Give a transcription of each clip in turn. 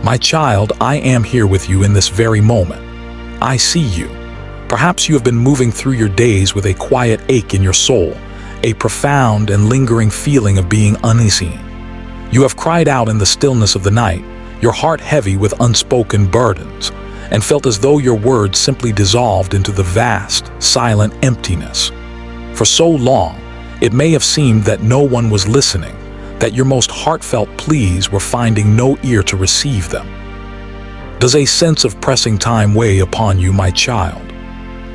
My child, I am here with you in this very moment. I see you. Perhaps you have been moving through your days with a quiet ache in your soul, a profound and lingering feeling of being unseen. You have cried out in the stillness of the night, your heart heavy with unspoken burdens, and felt as though your words simply dissolved into the vast, silent emptiness. For so long, it may have seemed that no one was listening, that your most heartfelt pleas were finding no ear to receive them. Does a sense of pressing time weigh upon you, my child?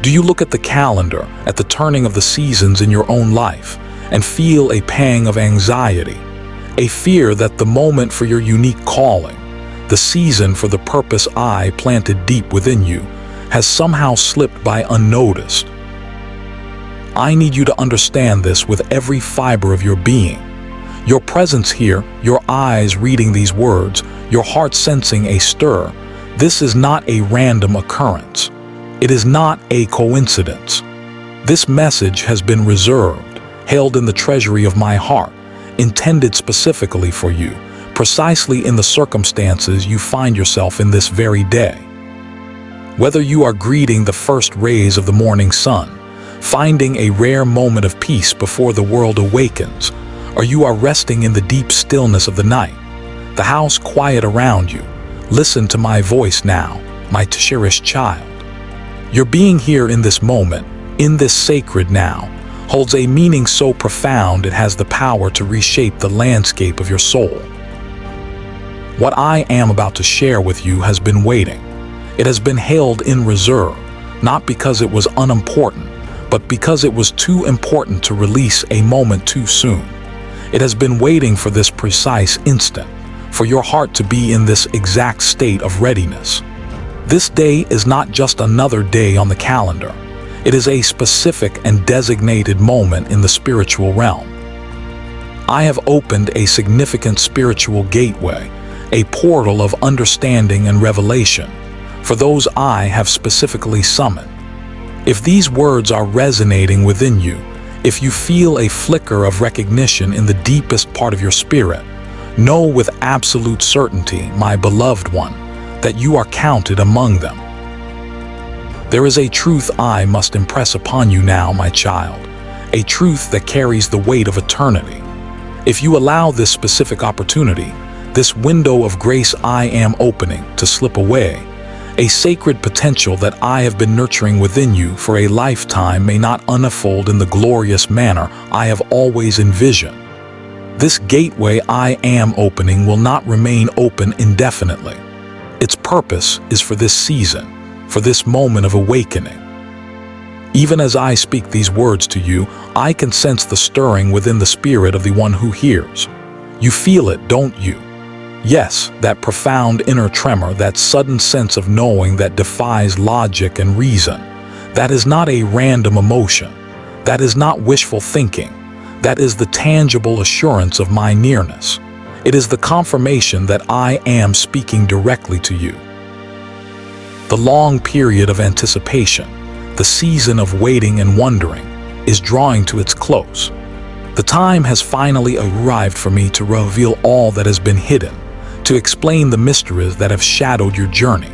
Do you look at the calendar, at the turning of the seasons in your own life, and feel a pang of anxiety, a fear that the moment for your unique calling, the season for the purpose I planted deep within you, has somehow slipped by unnoticed? I need you to understand this with every fiber of your being. Your presence here, your eyes reading these words, your heart sensing a stir, this is not a random occurrence. It is not a coincidence. This message has been reserved, held in the treasury of my heart, intended specifically for you, precisely in the circumstances you find yourself in this very day. Whether you are greeting the first rays of the morning sun, finding a rare moment of peace before the world awakens, or you are resting in the deep stillness of the night, the house quiet around you, listen to my voice now, my cherished child. Your being here in this moment, in this sacred now, holds a meaning so profound it has the power to reshape the landscape of your soul. What I am about to share with you has been waiting. It has been held in reserve, not because it was unimportant, but because it was too important to release a moment too soon. It has been waiting for this precise instant, for your heart to be in this exact state of readiness. This day is not just another day on the calendar. It is a specific and designated moment in the spiritual realm. I have opened a significant spiritual gateway, a portal of understanding and revelation, for those I have specifically summoned. If these words are resonating within you, if you feel a flicker of recognition in the deepest part of your spirit, know with absolute certainty, my beloved one, that you are counted among them. There is a truth I must impress upon you now, my child, a truth that carries the weight of eternity. If you allow this specific opportunity, this window of grace I am opening to slip away, a sacred potential that I have been nurturing within you for a lifetime may not unfold in the glorious manner I have always envisioned. This gateway I am opening will not remain open indefinitely. Its purpose is for this season, for this moment of awakening. Even as I speak these words to you, I can sense the stirring within the spirit of the one who hears. You feel it, don't you? Yes, that profound inner tremor, that sudden sense of knowing that defies logic and reason. That is not a random emotion. That is not wishful thinking. That is the tangible assurance of my nearness. It is the confirmation that I am speaking directly to you. The long period of anticipation, the season of waiting and wondering, is drawing to its close. The time has finally arrived for me to reveal all that has been hidden, to explain the mysteries that have shadowed your journey.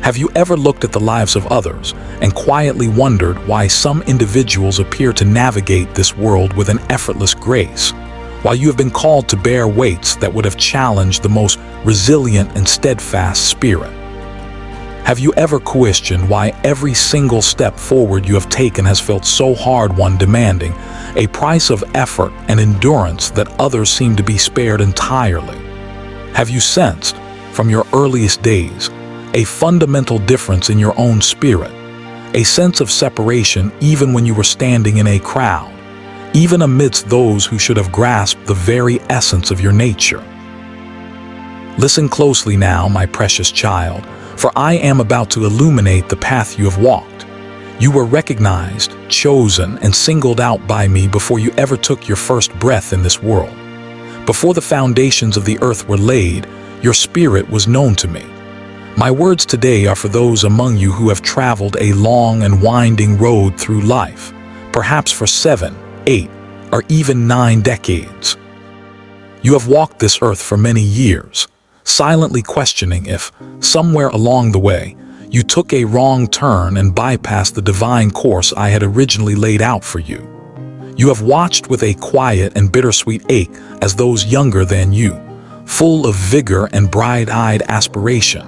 Have you ever looked at the lives of others and quietly wondered why some individuals appear to navigate this world with an effortless grace, while you have been called to bear weights that would have challenged the most resilient and steadfast spirit? Have you ever questioned why every single step forward you have taken has felt so hard, one demanding a price of effort and endurance that others seem to be spared entirely? Have you sensed, from your earliest days, a fundamental difference in your own spirit, a sense of separation even when you were standing in a crowd, even amidst those who should have grasped the very essence of your nature? Listen closely now, my precious child, for I am about to illuminate the path you have walked. You were recognized, chosen, and singled out by me before you ever took your first breath in this world. Before the foundations of the earth were laid, your spirit was known to me. My words today are for those among you who have traveled a long and winding road through life, perhaps for 7, 8, or even 9 decades. You have walked this earth for many years, silently questioning if, somewhere along the way, you took a wrong turn and bypassed the divine course I had originally laid out for you. You have watched with a quiet and bittersweet ache as those younger than you, full of vigor and bright-eyed aspiration,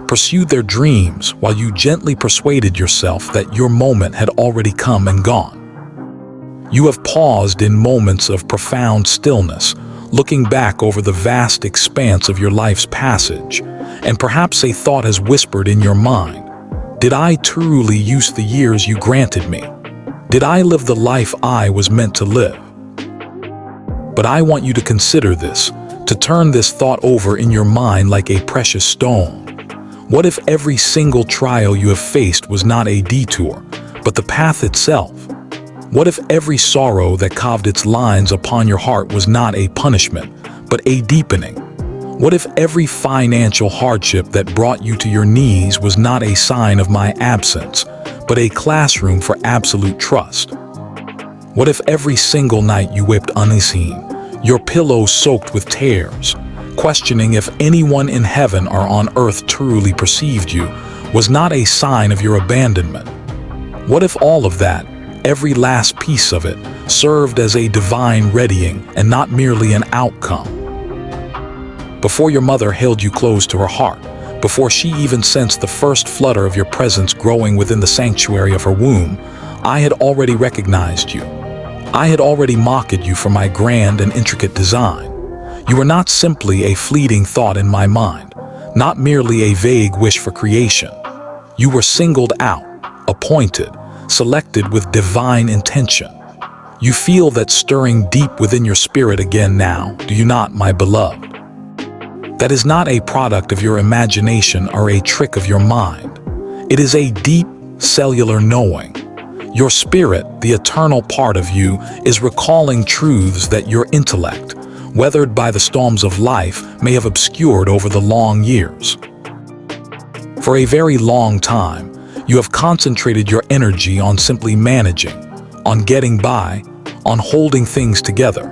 pursued their dreams while you gently persuaded yourself that your moment had already come and gone. You have paused in moments of profound stillness, looking back over the vast expanse of your life's passage, and perhaps a thought has whispered in your mind, "Did I truly use the years you granted me? Did I live the life I was meant to live?" But I want you to consider this, to turn this thought over in your mind like a precious stone. What if every single trial you have faced was not a detour, but the path itself? What if every sorrow that carved its lines upon your heart was not a punishment, but a deepening? What if every financial hardship that brought you to your knees was not a sign of my absence, but a classroom for absolute trust? What if every single night you wept unseen, your pillow soaked with tears, questioning if anyone in heaven or on earth truly perceived you, was not a sign of your abandonment? What if all of that, every last piece of it, served as a divine readying and not merely an outcome? Before your mother held you close to her heart, before she even sensed the first flutter of your presence growing within the sanctuary of her womb, I had already recognized you. I had already marked you for my grand and intricate design. You were not simply a fleeting thought in my mind, not merely a vague wish for creation. You were singled out, appointed, selected with divine intention. You feel that stirring deep within your spirit again now, do you not, my beloved? That is not a product of your imagination or a trick of your mind. It is a deep, cellular knowing. Your spirit, the eternal part of you, is recalling truths that your intellect, weathered by the storms of life, may have obscured over the long years. For a very long time, you have concentrated your energy on simply managing, on getting by, on holding things together.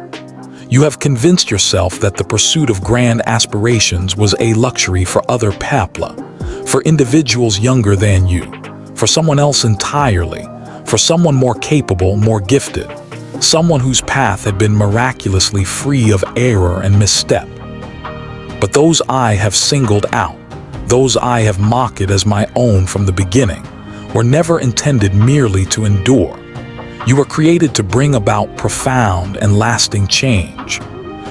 You have convinced yourself that the pursuit of grand aspirations was a luxury for other people, for individuals younger than you, for someone else entirely, for someone more capable, more gifted, someone whose path had been miraculously free of error and misstep. But those I have singled out, those I have marked as my own from the beginning, were never intended merely to endure. You were created to bring about profound and lasting change.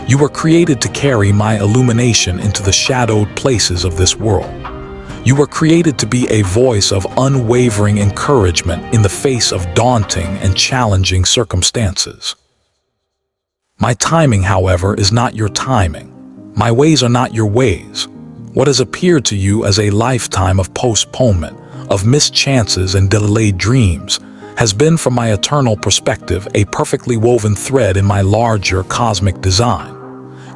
You were created to carry my illumination into the shadowed places of this world. You were created to be a voice of unwavering encouragement in the face of daunting and challenging circumstances. My timing, however, is not your timing. My ways are not your ways. What has appeared to you as a lifetime of postponement, of missed chances and delayed dreams, has been, from my eternal perspective, a perfectly woven thread in my larger cosmic design.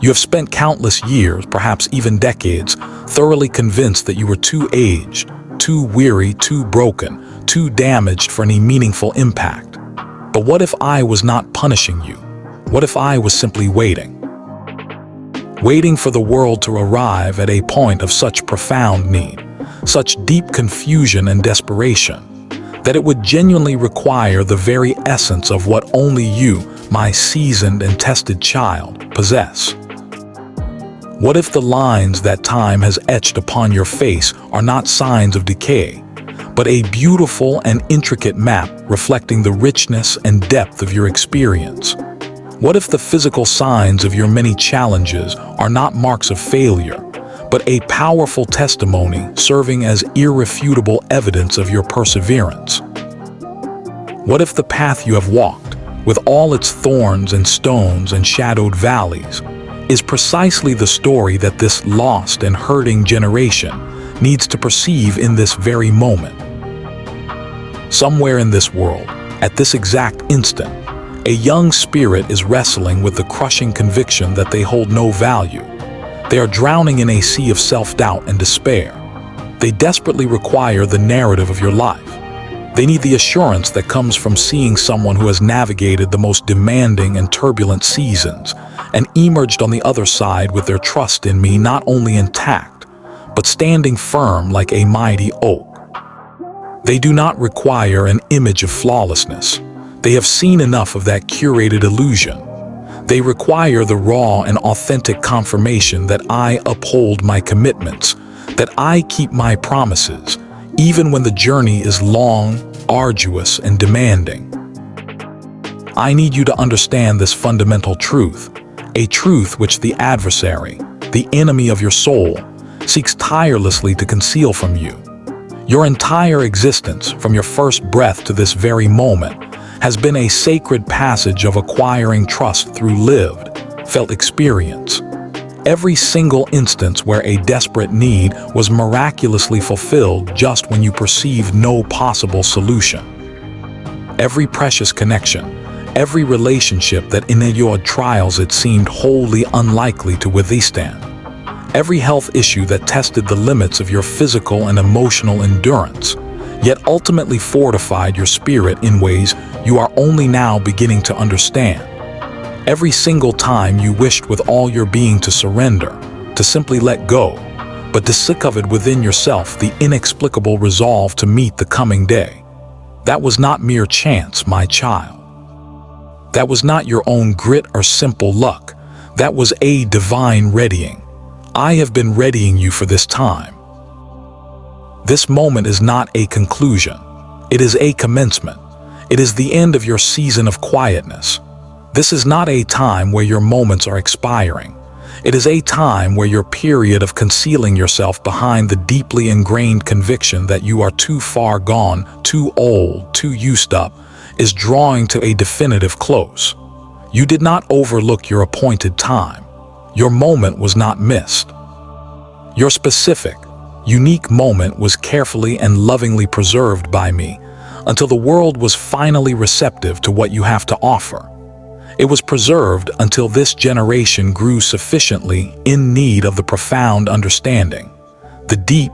You have spent countless years, perhaps even decades, thoroughly convinced that you were too aged, too weary, too broken, too damaged for any meaningful impact. But what if I was not punishing you? What if I was simply waiting? Waiting for the world to arrive at a point of such profound need, such deep confusion and desperation, that it would genuinely require the very essence of what only you, my seasoned and tested child, possess. What if the lines that time has etched upon your face are not signs of decay, but a beautiful and intricate map reflecting the richness and depth of your experience? What if the physical signs of your many challenges are not marks of failure, but a powerful testimony serving as irrefutable evidence of your perseverance? What if the path you have walked, with all its thorns and stones and shadowed valleys, is precisely the story that this lost and hurting generation needs to perceive in this very moment? Somewhere in this world, at this exact instant, a young spirit is wrestling with the crushing conviction that they hold no value. They are drowning in a sea of self-doubt and despair. They desperately require the narrative of your life. They need the assurance that comes from seeing someone who has navigated the most demanding and turbulent seasons and emerged on the other side with their trust in me not only intact, but standing firm like a mighty oak. They do not require an image of flawlessness. They have seen enough of that curated illusion. They require the raw and authentic confirmation that I uphold my commitments, that I keep my promises, even when the journey is long, arduous, and demanding. I need you to understand this fundamental truth, a truth which the adversary, the enemy of your soul, seeks tirelessly to conceal from you. Your entire existence, from your first breath to this very moment, has been a sacred passage of acquiring trust through lived, felt experience. Every single instance where a desperate need was miraculously fulfilled just when you perceived no possible solution. Every precious connection, every relationship that endured trials it seemed wholly unlikely to withstand. Every health issue that tested the limits of your physical and emotional endurance, yet ultimately fortified your spirit in ways you are only now beginning to understand. Every single time you wished with all your being to surrender, to simply let go, but discovered within yourself the inexplicable resolve to meet the coming day. That was not mere chance, my child. That was not your own grit or simple luck. That was a divine readying. I have been readying you for this time. This moment is not a conclusion. It is a commencement. It is the end of your season of quietness. This is not a time where your moments are expiring. It is a time where your period of concealing yourself behind the deeply ingrained conviction that you are too far gone, too old, too used up, is drawing to a definitive close. You did not overlook your appointed time. Your moment was not missed. Your specific, unique moment was carefully and lovingly preserved by me until the world was finally receptive to what you have to offer. It was preserved until this generation grew sufficiently in need of the profound understanding, the deep,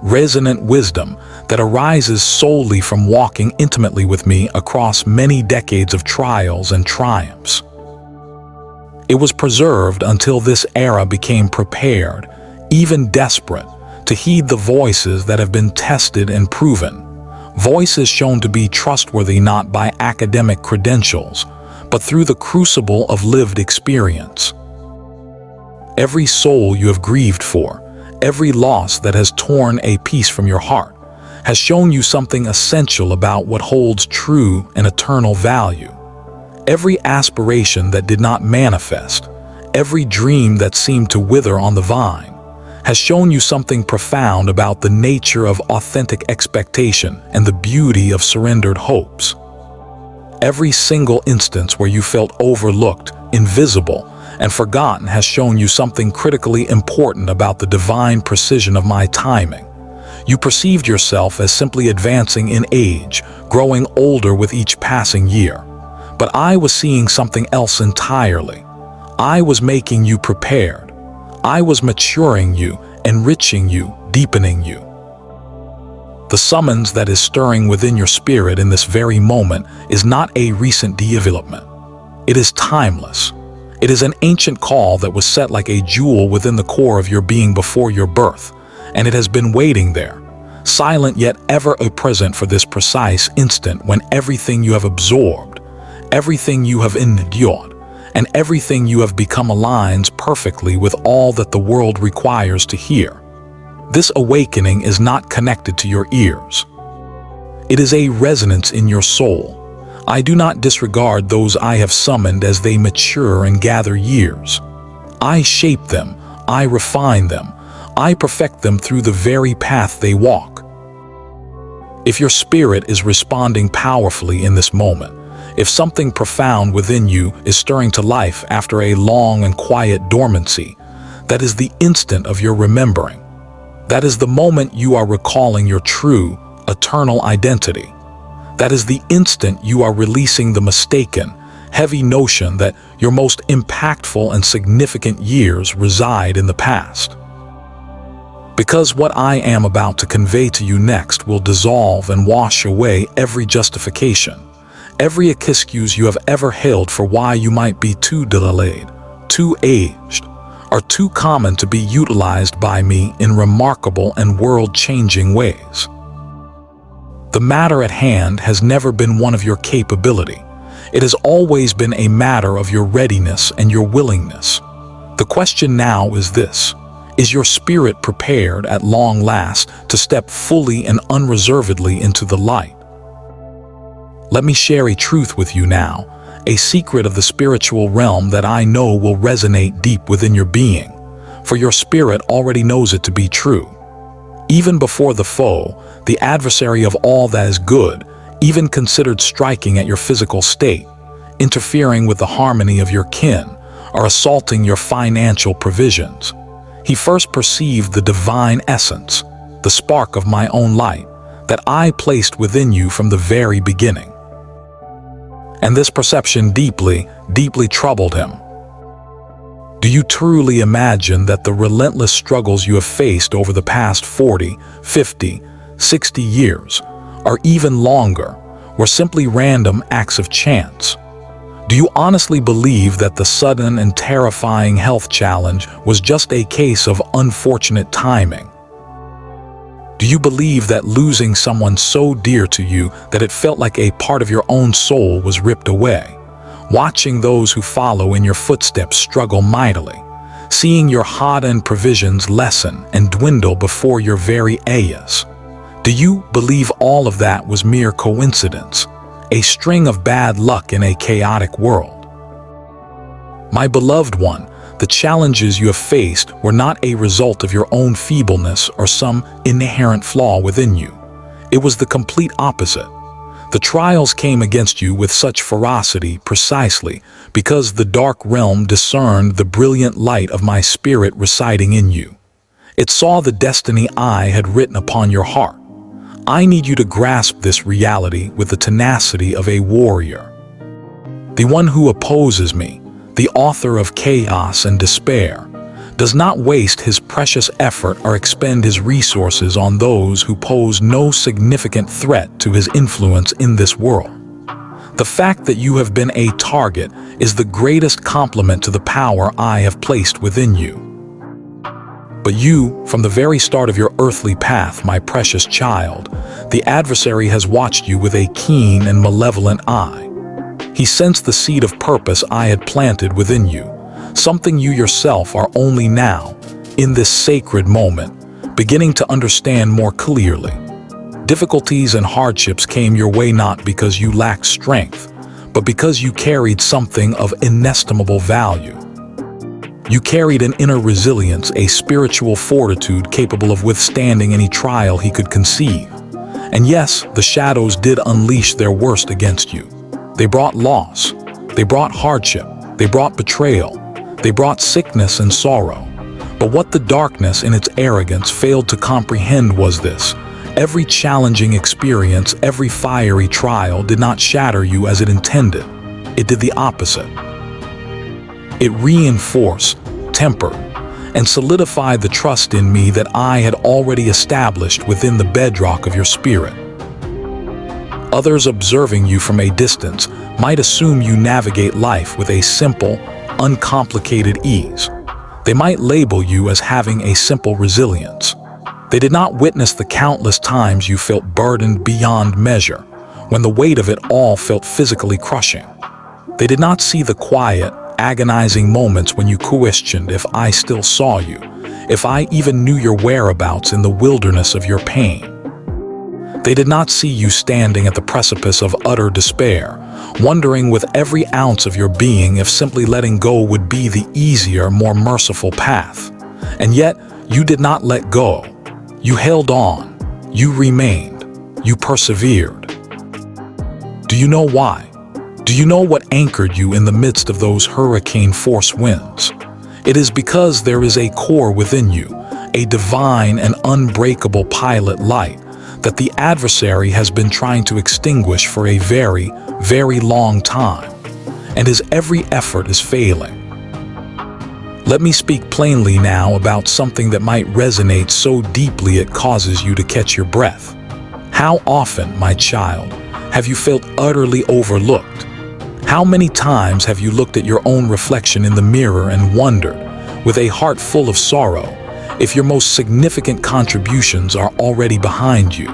resonant wisdom that arises solely from walking intimately with me across many decades of trials and triumphs. It was preserved until this era became prepared, even desperate, to heed the voices that have been tested and proven, voices shown to be trustworthy not by academic credentials, but through the crucible of lived experience. Every soul you have grieved for, every loss that has torn a piece from your heart, has shown you something essential about what holds true and eternal value. Every aspiration that did not manifest, every dream that seemed to wither on the vine, has shown you something profound about the nature of authentic expectation and the beauty of surrendered hopes. Every single instance where you felt overlooked, invisible, and forgotten has shown you something critically important about the divine precision of my timing. You perceived yourself as simply advancing in age, growing older with each passing year. But I was seeing something else entirely. I was making you prepared. I was maturing you, enriching you, deepening you. The summons that is stirring within your spirit in this very moment is not a recent development. It is timeless. It is an ancient call that was set like a jewel within the core of your being before your birth, and it has been waiting there, silent yet ever present for this precise instant when everything you have absorbed, everything you have endured, and everything you have become aligns perfectly with all that the world requires to hear. This awakening is not connected to your ears. It is a resonance in your soul. I do not disregard those I have summoned as they mature and gather years. I shape them, I refine them, I perfect them through the very path they walk. If your spirit is responding powerfully in this moment, if something profound within you is stirring to life after a long and quiet dormancy, that is the instant of your remembering. That is the moment you are recalling your true, eternal identity. That is the instant you are releasing the mistaken, heavy notion that your most impactful and significant years reside in the past. Because what I am about to convey to you next will dissolve and wash away every justification, every excuse you have ever held for why you might be too delayed, too too aged, are too common to be utilized by me in remarkable and world-changing ways. The matter at hand has never been one of your capability. It has always been a matter of your readiness and your willingness. The question now is this: is your spirit prepared at long last to step fully and unreservedly into the light? Let me share a truth with you now, a secret of the spiritual realm that I know will resonate deep within your being, for your spirit already knows it to be true. Even before the foe, the adversary of all that is good, even considered striking at your physical state, interfering with the harmony of your kin, or assaulting your financial provisions, he first perceived the divine essence, the spark of my own light, that I placed within you from the very beginning. And this perception deeply, deeply troubled him. Do you truly imagine that the relentless struggles you have faced over the past 40, 50, 60 years, or even longer, were simply random acts of chance? Do you honestly believe that the sudden and terrifying health challenge was just a case of unfortunate timing? Do you believe that losing someone so dear to you that it felt like a part of your own soul was ripped away? Watching those who follow in your footsteps struggle mightily, seeing your hard-earned provisions lessen and dwindle before your very eyes. Do you believe all of that was mere coincidence, a string of bad luck in a chaotic world? My beloved one, the challenges you have faced were not a result of your own feebleness or some inherent flaw within you. It was the complete opposite. The trials came against you with such ferocity precisely because the dark realm discerned the brilliant light of my spirit residing in you. It saw the destiny I had written upon your heart. I need you to grasp this reality with the tenacity of a warrior. The one who opposes me, the author of chaos and despair, does not waste his precious effort or expend his resources on those who pose no significant threat to his influence in this world. The fact that you have been a target is the greatest compliment to the power I have placed within you. But you, from the very start of your earthly path, my precious child, the adversary has watched you with a keen and malevolent eye. He sensed the seed of purpose I had planted within you, something you yourself are only now, in this sacred moment, beginning to understand more clearly. Difficulties and hardships came your way not because you lacked strength, but because you carried something of inestimable value. You carried an inner resilience, a spiritual fortitude capable of withstanding any trial he could conceive. And yes, the shadows did unleash their worst against you. They brought loss, they brought hardship, they brought betrayal, they brought sickness and sorrow. But what the darkness in its arrogance failed to comprehend was this: every challenging experience, every fiery trial did not shatter you as it intended. It did the opposite. It reinforced, tempered, and solidified the trust in me that I had already established within the bedrock of your spirit. Others observing you from a distance might assume you navigate life with a simple, uncomplicated ease. They might label you as having a simple resilience. They did not witness the countless times you felt burdened beyond measure, when the weight of it all felt physically crushing. They did not see the quiet, agonizing moments when you questioned if I still saw you, if I even knew your whereabouts in the wilderness of your pain. They did not see you standing at the precipice of utter despair, wondering with every ounce of your being if simply letting go would be the easier, more merciful path. And yet, you did not let go. You held on. You remained. You persevered. Do you know why? Do you know what anchored you in the midst of those hurricane-force winds? It is because there is a core within you, a divine and unbreakable pilot light, that the adversary has been trying to extinguish for a very, very long time, and his every effort is failing. Let me speak plainly now about something that might resonate so deeply it causes you to catch your breath. How often, my child, have you felt utterly overlooked? How many times have you looked at your own reflection in the mirror and wondered, with a heart full of sorrow, if your most significant contributions are already behind you?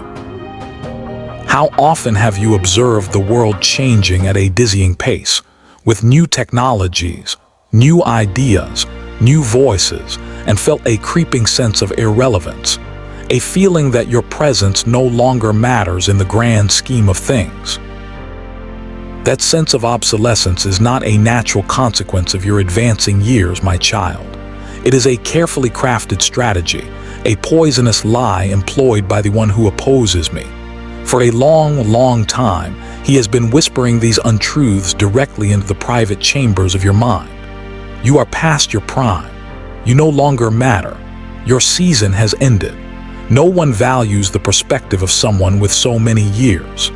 How often have you observed the world changing at a dizzying pace, with new technologies, new ideas, new voices, and felt a creeping sense of irrelevance, a feeling that your presence no longer matters in the grand scheme of things? That sense of obsolescence is not a natural consequence of your advancing years, my child. It is a carefully crafted strategy, a poisonous lie employed by the one who opposes me. For a long, long time, he has been whispering these untruths directly into the private chambers of your mind. You are past your prime. You no longer matter. Your season has ended. No one values the perspective of someone with so many years.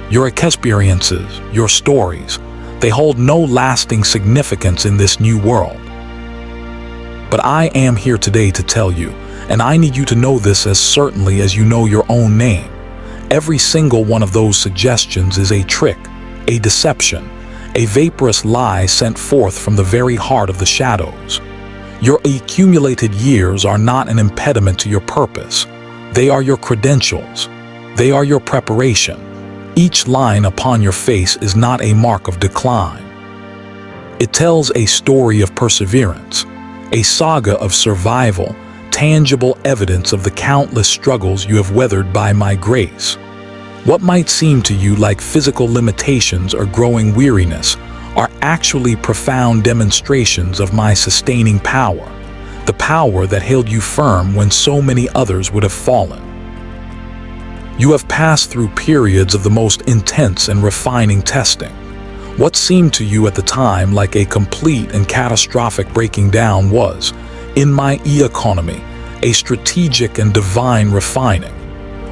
Your experiences, your stories, they hold no lasting significance in this new world. But I am here today to tell you, and I need you to know this as certainly as you know your own name. Every single one of those suggestions is a trick, a deception, a vaporous lie sent forth from the very heart of the shadows. Your accumulated years are not an impediment to your purpose. They are your credentials. They are your preparation. Each line upon your face is not a mark of decline. It tells a story of perseverance, a saga of survival, tangible evidence of the countless struggles you have weathered by my grace. What might seem to you like physical limitations or growing weariness are actually profound demonstrations of my sustaining power, the power that held you firm when so many others would have fallen. You have passed through periods of the most intense and refining testing. What seemed to you at the time like a complete and catastrophic breaking down was, in my economy, a strategic and divine refining.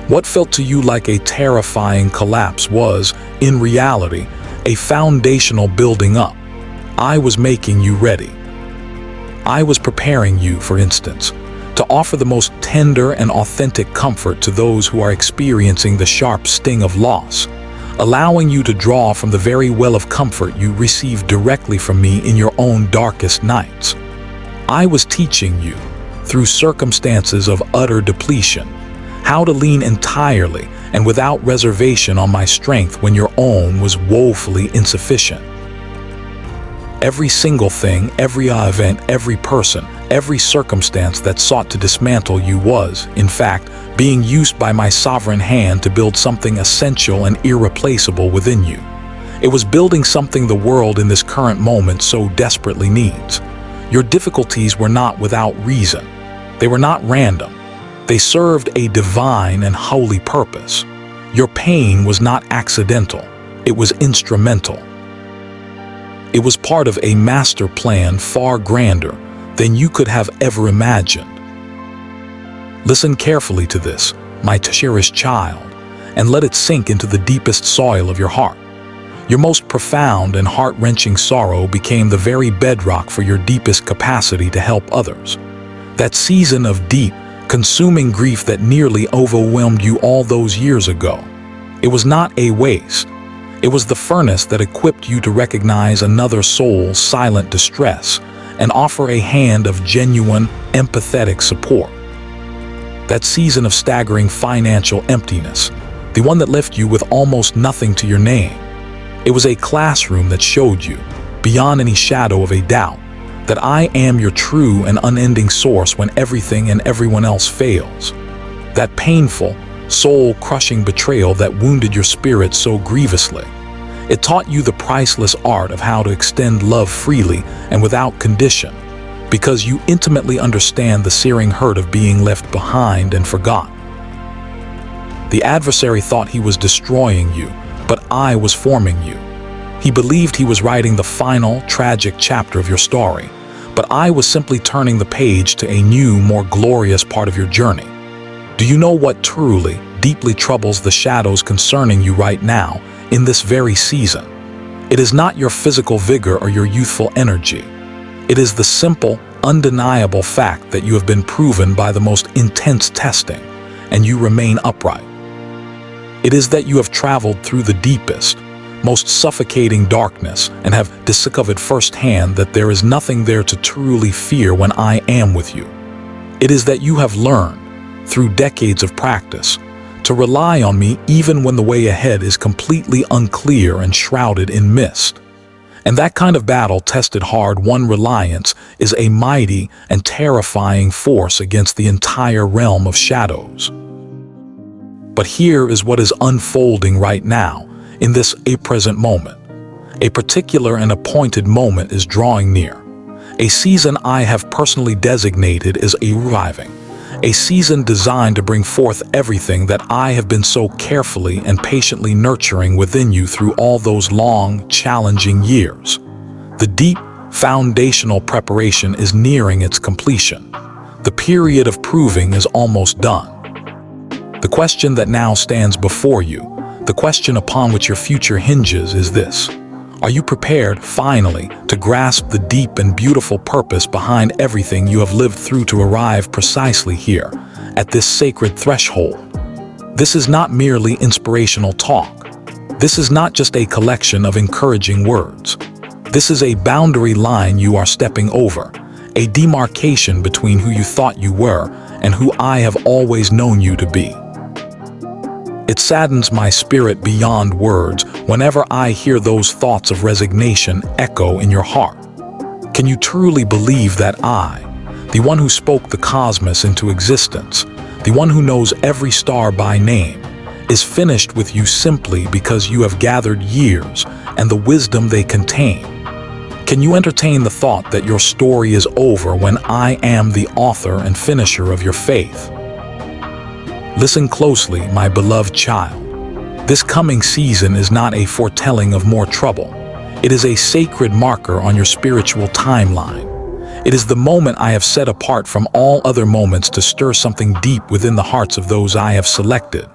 What felt to you like a terrifying collapse was, in reality, a foundational building up. I was making you ready. I was preparing you, for instance, to offer the most tender and authentic comfort to those who are experiencing the sharp sting of loss, allowing you to draw from the very well of comfort you received directly from me in your own darkest nights. I was teaching you, through circumstances of utter depletion, how to lean entirely and without reservation on my strength when your own was woefully insufficient. Every single thing, every event, every person, every circumstance that sought to dismantle you was, in fact, being used by my sovereign hand to build something essential and irreplaceable within you. It was building something the world in this current moment so desperately needs. Your difficulties were not without reason. They were not random. They served a divine and holy purpose. Your pain was not accidental. It was instrumental. It was part of a master plan far grander than you could have ever imagined. Listen carefully to this, my cherished child, and let it sink into the deepest soil of your heart. Your most profound and heart-wrenching sorrow became the very bedrock for your deepest capacity to help others. That season of deep, consuming grief that nearly overwhelmed you all those years ago, it was not a waste. It was the furnace that equipped you to recognize another soul's silent distress and offer a hand of genuine, empathetic support. That season of staggering financial emptiness, the one that left you with almost nothing to your name, it was a classroom that showed you, beyond any shadow of a doubt, that I am your true and unending source when everything and everyone else fails. That painful, soul-crushing betrayal that wounded your spirit so grievously. It taught you the priceless art of how to extend love freely and without condition, because you intimately understand the searing hurt of being left behind and forgotten. The adversary thought he was destroying you, but I was forming you. He believed he was writing the final, tragic chapter of your story, but I was simply turning the page to a new, more glorious part of your journey. Do you know what truly, deeply troubles the shadows concerning you right now, in this very season? It is not your physical vigor or your youthful energy. It is the simple, undeniable fact that you have been proven by the most intense testing, and you remain upright. It is that you have traveled through the deepest, most suffocating darkness, and have discovered firsthand that there is nothing there to truly fear when I am with you. It is that you have learned, through decades of practice, to rely on me even when the way ahead is completely unclear and shrouded in mist. And that kind of battle-tested hard-won reliance is a mighty and terrifying force against the entire realm of shadows. But here is what is unfolding right now, in this present moment. A particular and appointed moment is drawing near. A season I have personally designated as arriving. A season designed to bring forth everything that I have been so carefully and patiently nurturing within you through all those long, challenging years. The deep, foundational preparation is nearing its completion. The period of proving is almost done. The question that now stands before you, the question upon which your future hinges, is this: are you prepared, finally, to grasp the deep and beautiful purpose behind everything you have lived through to arrive precisely here, at this sacred threshold? This is not merely inspirational talk. This is not just a collection of encouraging words. This is a boundary line you are stepping over, a demarcation between who you thought you were and who I have always known you to be. It saddens my spirit beyond words whenever I hear those thoughts of resignation echo in your heart. Can you truly believe that I, the one who spoke the cosmos into existence, the one who knows every star by name, is finished with you simply because you have gathered years and the wisdom they contain? Can you entertain the thought that your story is over when I am the author and finisher of your faith? Listen closely, my beloved child. This coming season is not a foretelling of more trouble. It is a sacred marker on your spiritual timeline. It is the moment I have set apart from all other moments to stir something deep within the hearts of those I have selected,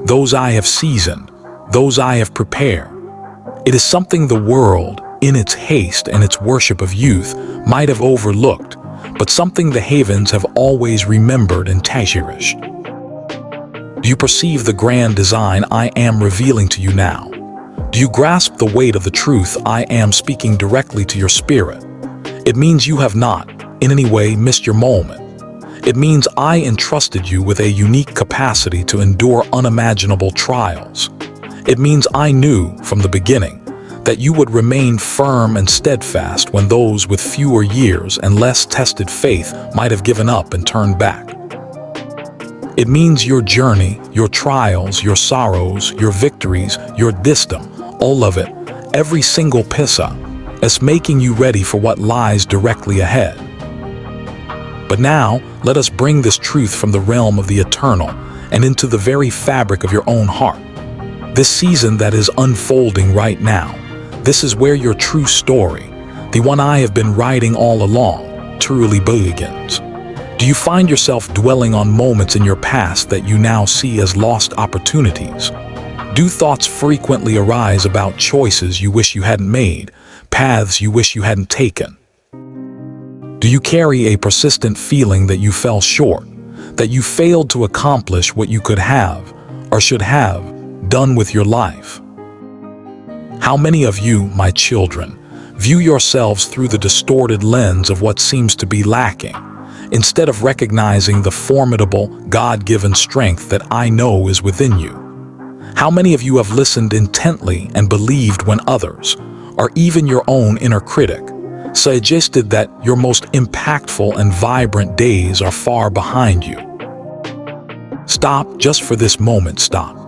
those I have seasoned, those I have prepared. It is something the world, in its haste and its worship of youth, might have overlooked, but something the havens have always remembered and cherished. Do you perceive the grand design I am revealing to you now? Do you grasp the weight of the truth I am speaking directly to your spirit? It means you have not, in any way, missed your moment. It means I entrusted you with a unique capacity to endure unimaginable trials. It means I knew, from the beginning, that you would remain firm and steadfast when those with fewer years and less tested faith might have given up and turned back. It means your journey, your trials, your sorrows, your victories, your wisdom, all of it, every single pissa, is making you ready for what lies directly ahead. But now, let us bring this truth from the realm of the eternal and into the very fabric of your own heart. This season that is unfolding right now, this is where your true story, the one I have been writing all along, truly begins. Do you find yourself dwelling on moments in your past that you now see as lost opportunities? Do thoughts frequently arise about choices you wish you hadn't made, paths you wish you hadn't taken? Do you carry a persistent feeling that you fell short, that you failed to accomplish what you could have, or should have, done with your life? How many of you, my children, view yourselves through the distorted lens of what seems to be lacking, instead of recognizing the formidable, God-given strength that I know is within you? How many of you have listened intently and believed when others, or even your own inner critic, suggested that your most impactful and vibrant days are far behind you? Stop just for this moment, stop.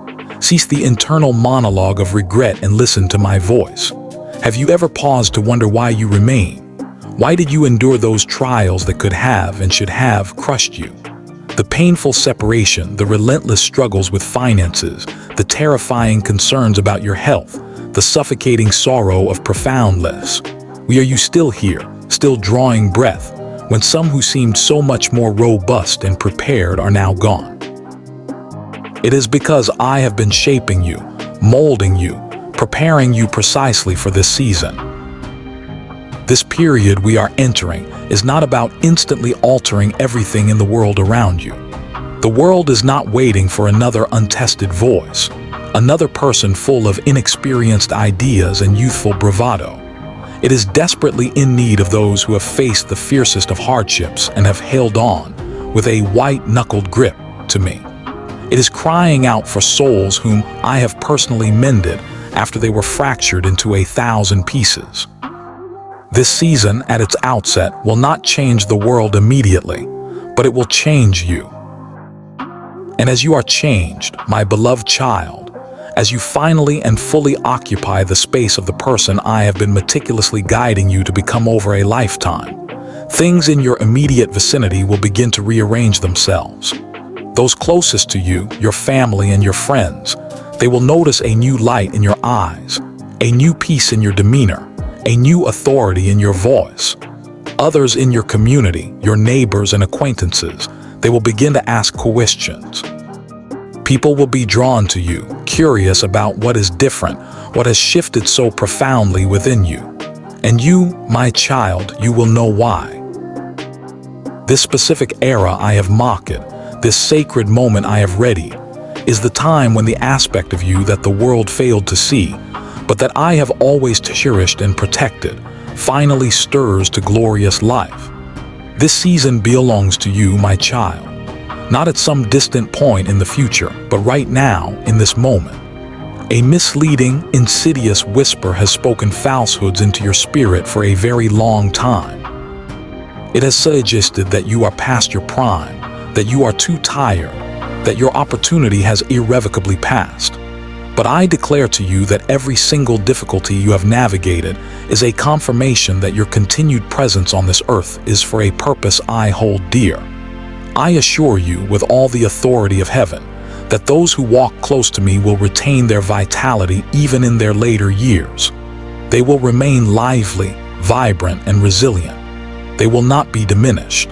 Cease the internal monologue of regret and listen to my voice. Have you ever paused to wonder why you remain? Why did you endure those trials that could have and should have crushed you? The painful separation, the relentless struggles with finances, the terrifying concerns about your health, the suffocating sorrow of profoundness. Why are you still here, still drawing breath, when some who seemed so much more robust and prepared are now gone? It is because I have been shaping you, molding you, preparing you precisely for this season. This period we are entering is not about instantly altering everything in the world around you. The world is not waiting for another untested voice. another person full of inexperienced ideas and youthful bravado. It is desperately in need of those who have faced the fiercest of hardships and have held on with a white-knuckled grip to me. It is crying out for souls whom I have personally mended after they were fractured into 1,000 pieces. This season, at its outset, will not change the world immediately, but it will change you. And as you are changed, my beloved child, as you finally and fully occupy the space of the person I have been meticulously guiding you to become over a lifetime, things in your immediate vicinity will begin to rearrange themselves. Those closest to you, your family and your friends, they will notice a new light in your eyes, a new peace in your demeanor, a new authority in your voice. Others in your community, your neighbors and acquaintances, they will begin to ask questions. People will be drawn to you, curious about what is different, what has shifted so profoundly within you. And you, my child, you will know why. This specific era I have marked, this sacred moment I have readied, is the time when the aspect of you that the world failed to see, but that I have always cherished and protected, finally stirs to glorious life. This season belongs to you, my child. Not at some distant point in the future, but right now, in this moment. A misleading, insidious whisper has spoken falsehoods into your spirit for a very long time. It has suggested that you are past your prime, that you are too tired, that your opportunity has irrevocably passed. But I declare to you that every single difficulty you have navigated is a confirmation that your continued presence on this earth is for a purpose I hold dear. I assure you with all the authority of heaven that those who walk close to me will retain their vitality even in their later years. They will remain lively, vibrant, and resilient. They will not be diminished.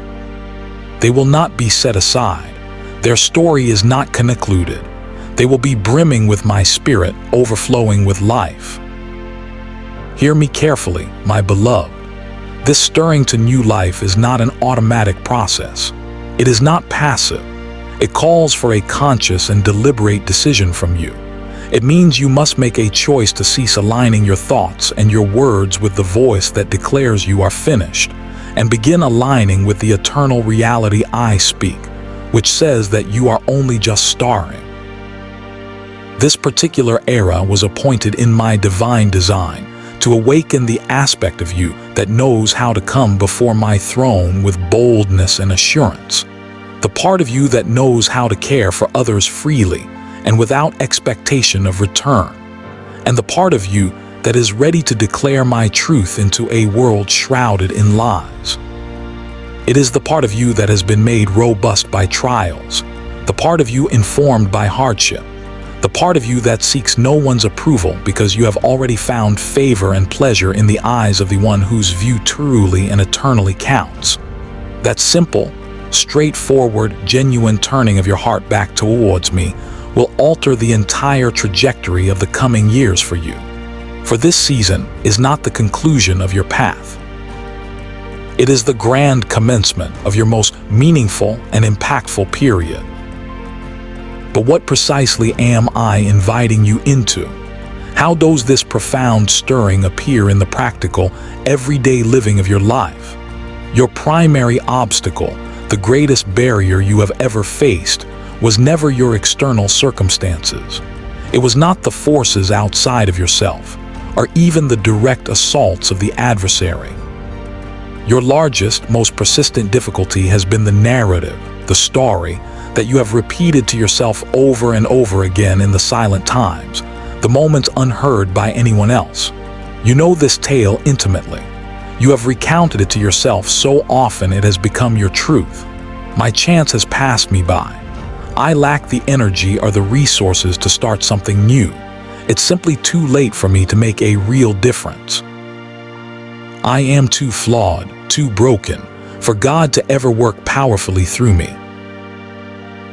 They will not be set aside. Their story is not concluded. They will be brimming with my spirit, overflowing with life. Hear me carefully, my beloved. This stirring to new life is not an automatic process. It is not passive. It calls for a conscious and deliberate decision from you. It means you must make a choice to cease aligning your thoughts and your words with the voice that declares you are finished, and begin aligning with the eternal reality I speak, which says that you are only just starring. This particular era was appointed in my divine design to awaken the aspect of you that knows how to come before my throne with boldness and assurance. The part of you that knows how to care for others freely and without expectation of return. And the part of you that is ready to declare my truth into a world shrouded in lies. It is the part of you that has been made robust by trials, the part of you informed by hardship, the part of you that seeks no one's approval because you have already found favor and pleasure in the eyes of the one whose view truly and eternally counts. That simple, straightforward, genuine turning of your heart back towards me will alter the entire trajectory of the coming years for you. For this season is not the conclusion of your path. It is the grand commencement of your most meaningful and impactful period. But what precisely am I inviting you into? How does this profound stirring appear in the practical, everyday living of your life? Your primary obstacle, the greatest barrier you have ever faced, was never your external circumstances. It was not the forces outside of yourself, or even the direct assaults of the adversary. Your largest, most persistent difficulty has been the narrative, the story, that you have repeated to yourself over and over again in the silent times, the moments unheard by anyone else. You know this tale intimately. You have recounted it to yourself so often it has become your truth. My chance has passed me by. I lack the energy or the resources to start something new. It's simply too late for me to make a real difference. I am too flawed, too broken, for God to ever work powerfully through me.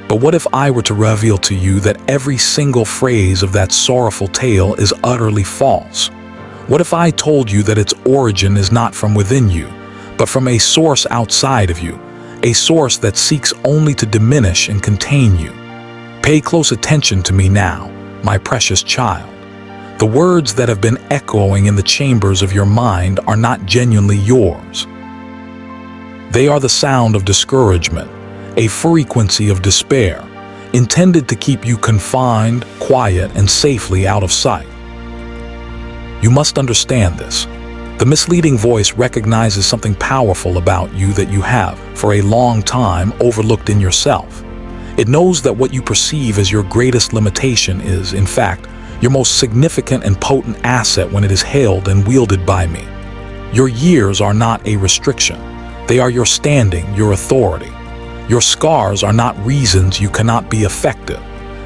But what if I were to reveal to you that every single phrase of that sorrowful tale is utterly false? What if I told you that its origin is not from within you, but from a source outside of you, a source that seeks only to diminish and contain you? Pay close attention to me now, my precious child. The words that have been echoing in the chambers of your mind are not genuinely yours. They are the sound of discouragement, a frequency of despair, intended to keep you confined, quiet, and safely out of sight. You must understand this. The misleading voice recognizes something powerful about you that you have, for a long time, overlooked in yourself. It knows that what you perceive as your greatest limitation is, in fact, your most significant and potent asset when it is held and wielded by me. Your years are not a restriction. They are your standing, your authority. Your scars are not reasons you cannot be effective.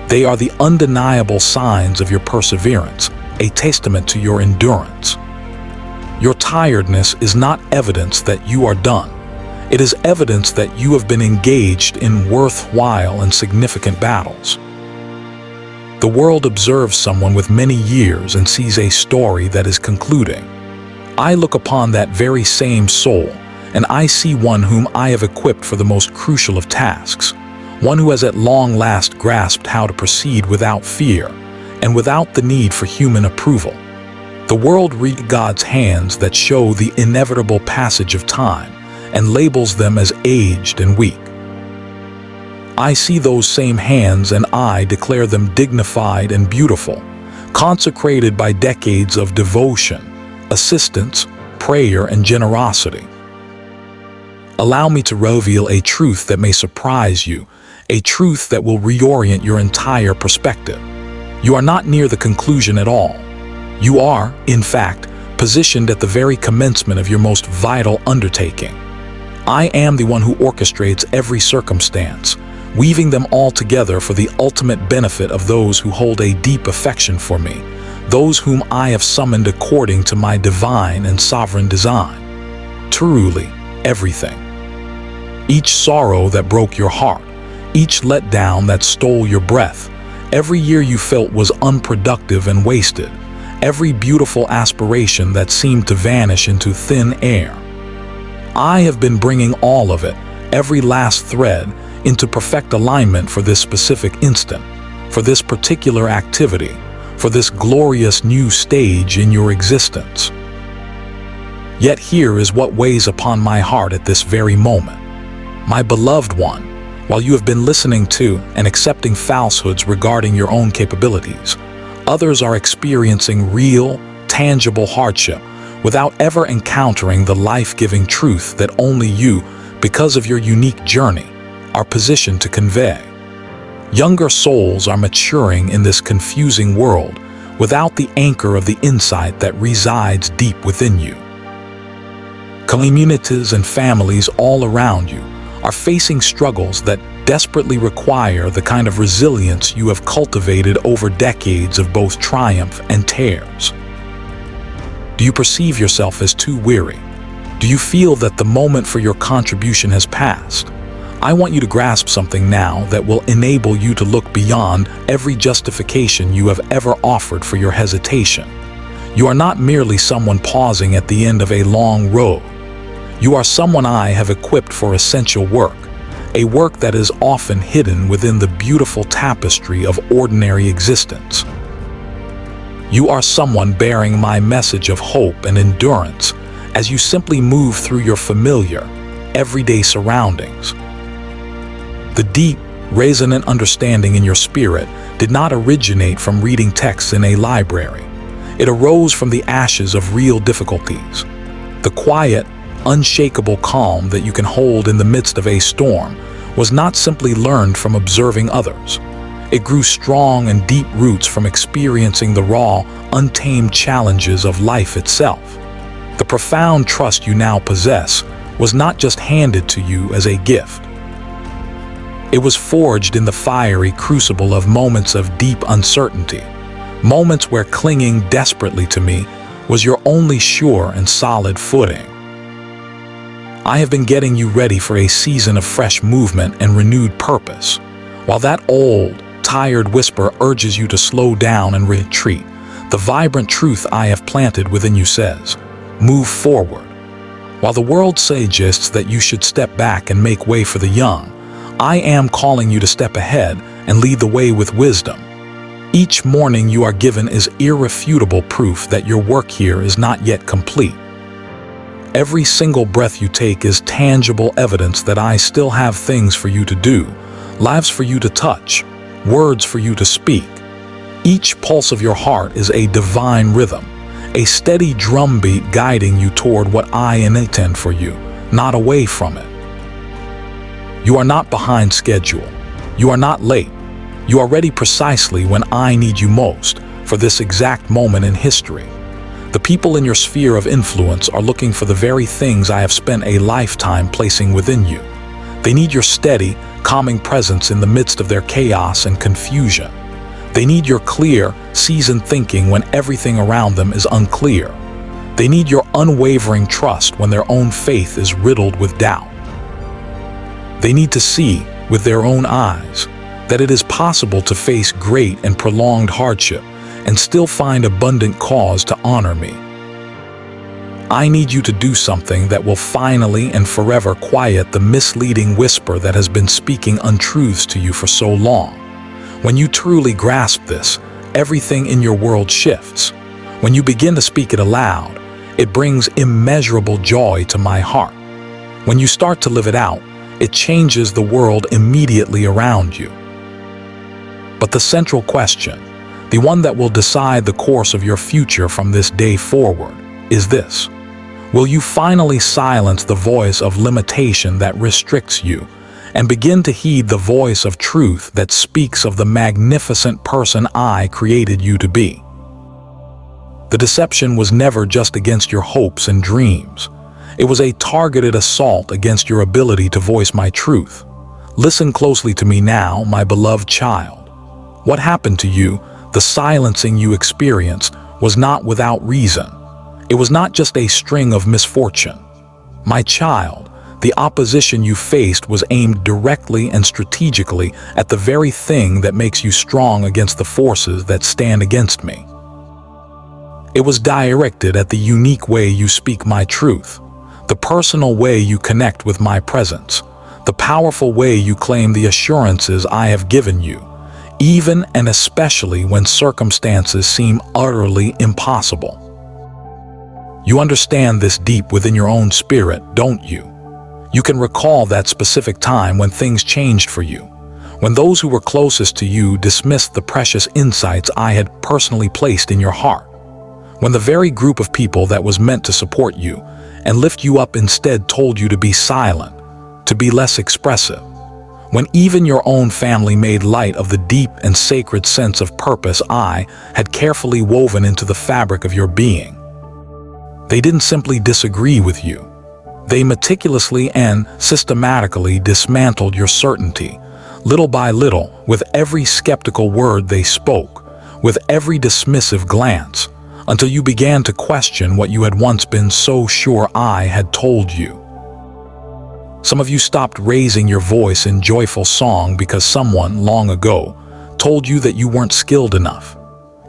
They are the undeniable signs of your perseverance, a testament to your endurance. Your tiredness is not evidence that you are done. It is evidence that you have been engaged in worthwhile and significant battles. The world observes someone with many years and sees a story that is concluding. I look upon that very same soul, and I see one whom I have equipped for the most crucial of tasks, one who has at long last grasped how to proceed without fear and without the need for human approval. The world reads God's hands that show the inevitable passage of time and labels them as aged and weak. I see those same hands and I declare them dignified and beautiful, consecrated by decades of devotion, assistance, prayer, and generosity. Allow me to reveal a truth that may surprise you, a truth that will reorient your entire perspective. You are not near the conclusion at all. You are, in fact, positioned at the very commencement of your most vital undertaking. I am the one who orchestrates every circumstance, weaving them all together for the ultimate benefit of those who hold a deep affection for me, those whom I have summoned according to my divine and sovereign design. Truly, everything. Each sorrow that broke your heart, each letdown that stole your breath, every year you felt was unproductive and wasted, every beautiful aspiration that seemed to vanish into thin air. I have been bringing all of it, every last thread, into perfect alignment for this specific instant, for this particular activity, for this glorious new stage in your existence. Yet here is what weighs upon my heart at this very moment. My beloved one, while you have been listening to and accepting falsehoods regarding your own capabilities, others are experiencing real, tangible hardship without ever encountering the life-giving truth that only you, because of your unique journey, are positioned to convey. Younger souls are maturing in this confusing world without the anchor of the insight that resides deep within you. Communities and families all around you are facing struggles that desperately require the kind of resilience you have cultivated over decades of both triumph and tears. Do you perceive yourself as too weary? Do you feel that the moment for your contribution has passed? I want you to grasp something now that will enable you to look beyond every justification you have ever offered for your hesitation. You are not merely someone pausing at the end of a long road. You are someone I have equipped for essential work, a work that is often hidden within the beautiful tapestry of ordinary existence. You are someone bearing my message of hope and endurance as you simply move through your familiar, everyday surroundings. The deep, resonant understanding in your spirit did not originate from reading texts in a library. It arose from the ashes of real difficulties. The quiet, unshakable calm that you can hold in the midst of a storm was not simply learned from observing others. It grew strong and deep roots from experiencing the raw, untamed challenges of life itself. The profound trust you now possess was not just handed to you as a gift. It was forged in the fiery crucible of moments of deep uncertainty, moments where clinging desperately to me was your only sure and solid footing. I have been getting you ready for a season of fresh movement and renewed purpose. While that old, tired whisper urges you to slow down and retreat, the vibrant truth I have planted within you says, move forward. While the world suggests that you should step back and make way for the young, I am calling you to step ahead and lead the way with wisdom. Each morning you are given is irrefutable proof that your work here is not yet complete. Every single breath you take is tangible evidence that I still have things for you to do, lives for you to touch, words for you to speak. Each pulse of your heart is a divine rhythm, a steady drumbeat guiding you toward what I intend for you, not away from it. You are not behind schedule. You are not late. You are ready precisely when I need you most, for this exact moment in history. The people in your sphere of influence are looking for the very things I have spent a lifetime placing within you. They need your steady, calming presence in the midst of their chaos and confusion. They need your clear, seasoned thinking when everything around them is unclear. They need your unwavering trust when their own faith is riddled with doubt. They need to see, with their own eyes, that it is possible to face great and prolonged hardship and still find abundant cause to honor me. I need you to do something that will finally and forever quiet the misleading whisper that has been speaking untruths to you for so long. When you truly grasp this, everything in your world shifts. When you begin to speak it aloud, it brings immeasurable joy to my heart. When you start to live it out, it changes the world immediately around you. But the central question, the one that will decide the course of your future from this day forward, is this: will you finally silence the voice of limitation that restricts you and begin to heed the voice of truth that speaks of the magnificent person I created you to be? The deception was never just against your hopes and dreams. It was a targeted assault against your ability to voice my truth. Listen closely to me now, my beloved child. What happened to you, the silencing you experienced, was not without reason. It was not just a string of misfortune. My child, the opposition you faced was aimed directly and strategically at the very thing that makes you strong against the forces that stand against me. It was directed at the unique way you speak my truth, the personal way you connect with my presence, the powerful way you claim the assurances I have given you, even and especially when circumstances seem utterly impossible. You understand this deep within your own spirit, don't you? You can recall that specific time when things changed for you, when those who were closest to you dismissed the precious insights I had personally placed in your heart, when the very group of people that was meant to support you and lift you up instead told you to be silent, to be less expressive, when even your own family made light of the deep and sacred sense of purpose I had carefully woven into the fabric of your being. They didn't simply disagree with you. They meticulously and systematically dismantled your certainty, little by little, with every skeptical word they spoke, with every dismissive glance, until you began to question what you had once been so sure I had told you. Some of you stopped raising your voice in joyful song because someone, long ago, told you that you weren't skilled enough.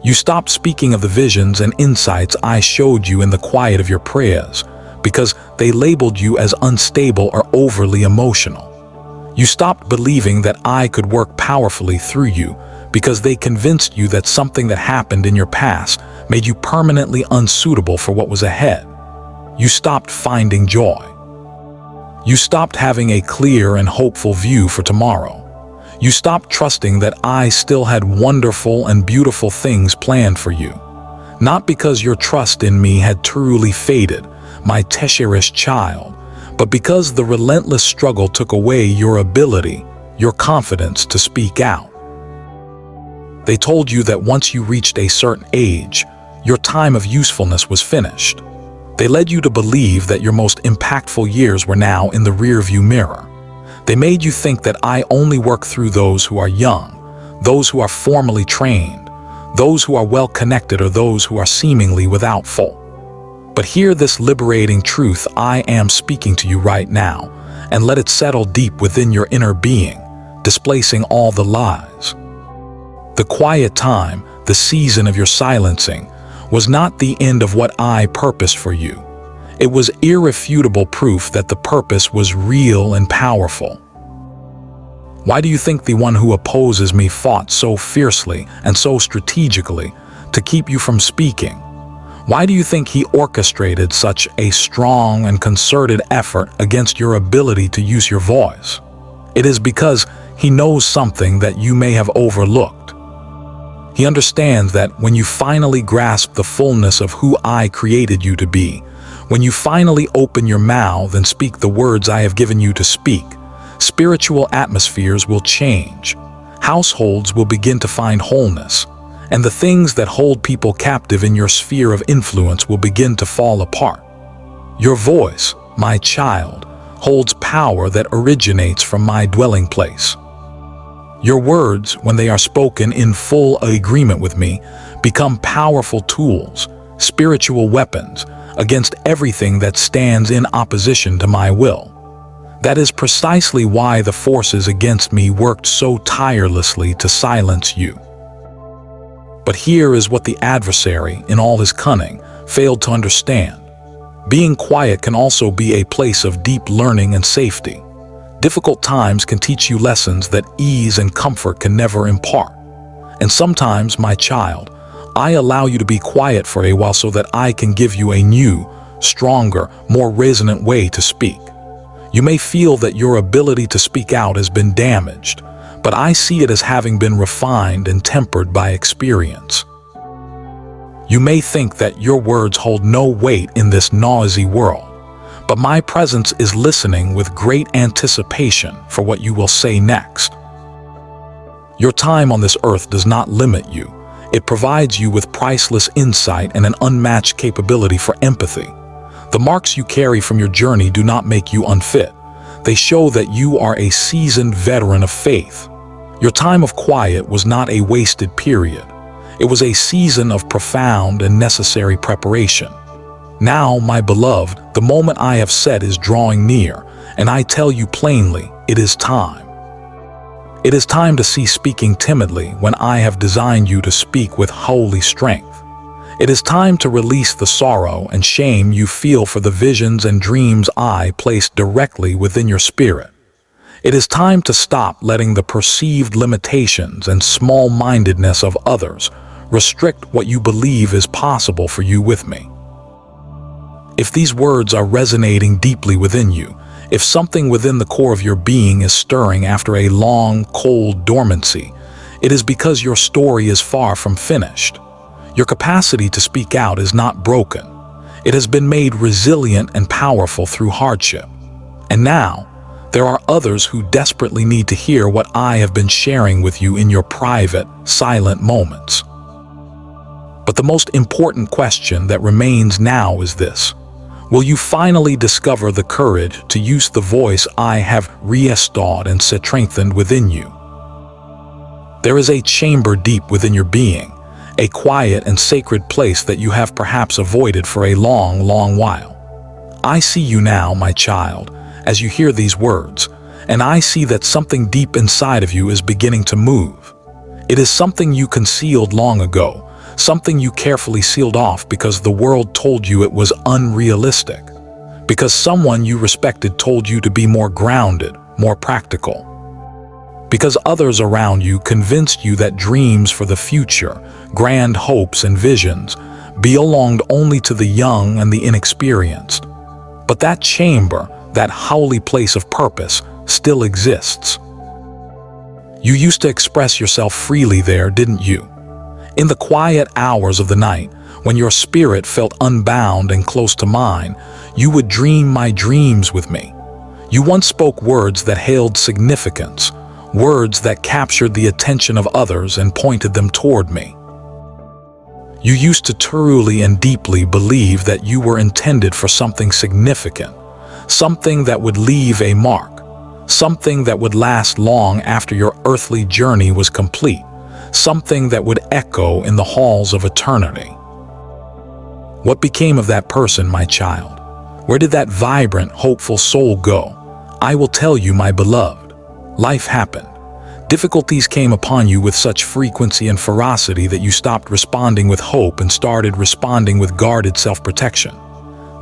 You stopped speaking of the visions and insights I showed you in the quiet of your prayers because they labeled you as unstable or overly emotional. You stopped believing that I could work powerfully through you because they convinced you that something that happened in your past made you permanently unsuitable for what was ahead. You stopped finding joy. You stopped having a clear and hopeful view for tomorrow. You stopped trusting that I still had wonderful and beautiful things planned for you. Not because your trust in me had truly faded, my cherished child, but because the relentless struggle took away your ability, your confidence to speak out. They told you that once you reached a certain age, your time of usefulness was finished. They led you to believe that your most impactful years were now in the rearview mirror. They made you think that I only work through those who are young, those who are formally trained, those who are well-connected, or those who are seemingly without fault. But hear this liberating truth I am speaking to you right now, and let it settle deep within your inner being, displacing all the lies. The quiet time, the season of your silencing, was not the end of what I purposed for you. It was irrefutable proof that the purpose was real and powerful. Why do you think the one who opposes me fought so fiercely and so strategically to keep you from speaking? Why do you think he orchestrated such a strong and concerted effort against your ability to use your voice? It is because he knows something that you may have overlooked. He understands that when you finally grasp the fullness of who I created you to be, when you finally open your mouth and speak the words I have given you to speak, spiritual atmospheres will change, households will begin to find wholeness, and the things that hold people captive in your sphere of influence will begin to fall apart. Your voice, my child, holds power that originates from my dwelling place. Your words, when they are spoken in full agreement with me, become powerful tools, spiritual weapons, against everything that stands in opposition to my will. That is precisely why the forces against me worked so tirelessly to silence you. But here is what the adversary, in all his cunning, failed to understand. Being quiet can also be a place of deep learning and safety. Difficult times can teach you lessons that ease and comfort can never impart. And sometimes, my child, I allow you to be quiet for a while so that I can give you a new, stronger, more resonant way to speak. You may feel that your ability to speak out has been damaged, but I see it as having been refined and tempered by experience. You may think that your words hold no weight in this noisy world, but my presence is listening with great anticipation for what you will say next. Your time on this earth does not limit you. It provides you with priceless insight and an unmatched capability for empathy. The marks you carry from your journey do not make you unfit. They show that you are a seasoned veteran of faith. Your time of quiet was not a wasted period. It was a season of profound and necessary preparation. Now, my beloved, the moment I have set is drawing near, and I tell you plainly, it is time. It is time to cease speaking timidly when I have designed you to speak with holy strength. It is time to release the sorrow and shame you feel for the visions and dreams I placed directly within your spirit. It is time to stop letting the perceived limitations and small-mindedness of others restrict what you believe is possible for you with me. If these words are resonating deeply within you, if something within the core of your being is stirring after a long, cold dormancy, it is because your story is far from finished. Your capacity to speak out is not broken. It has been made resilient and powerful through hardship. And now, there are others who desperately need to hear what I have been sharing with you in your private, silent moments. But the most important question that remains now is this: will you finally discover the courage to use the voice I have restored and strengthened within you? There is a chamber deep within your being, a quiet and sacred place that you have perhaps avoided for a long, long while. I see you now, my child, as you hear these words, and I see that something deep inside of you is beginning to move. It is something you concealed long ago, something you carefully sealed off because the world told you it was unrealistic, because someone you respected told you to be more grounded, more practical, because others around you convinced you that dreams for the future, grand hopes and visions, belonged only to the young and the inexperienced. But that chamber, that holy place of purpose, still exists. You used to express yourself freely there, didn't you? In the quiet hours of the night, when your spirit felt unbound and close to mine, you would dream my dreams with me. You once spoke words that held significance, words that captured the attention of others and pointed them toward me. You used to truly and deeply believe that you were intended for something significant, something that would leave a mark, something that would last long after your earthly journey was complete, something that would echo in the halls of eternity. What became of that person, my child? Where did that vibrant, hopeful soul go? I will tell you, my beloved. Life happened. Difficulties came upon you with such frequency and ferocity that you stopped responding with hope and started responding with guarded self-protection.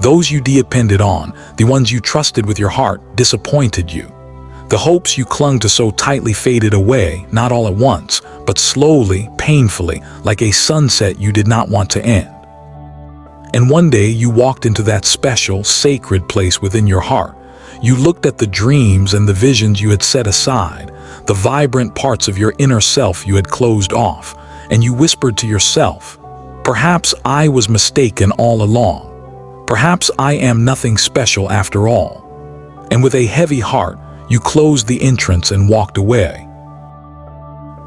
Those you depended on, the ones you trusted with your heart, disappointed you. The hopes you clung to so tightly faded away, not all at once, but slowly, painfully, like a sunset you did not want to end. And one day you walked into that special, sacred place within your heart. You looked at the dreams and the visions you had set aside, the vibrant parts of your inner self you had closed off, and you whispered to yourself, "Perhaps I was mistaken all along. Perhaps I am nothing special after all." And with a heavy heart, you closed the entrance and walked away.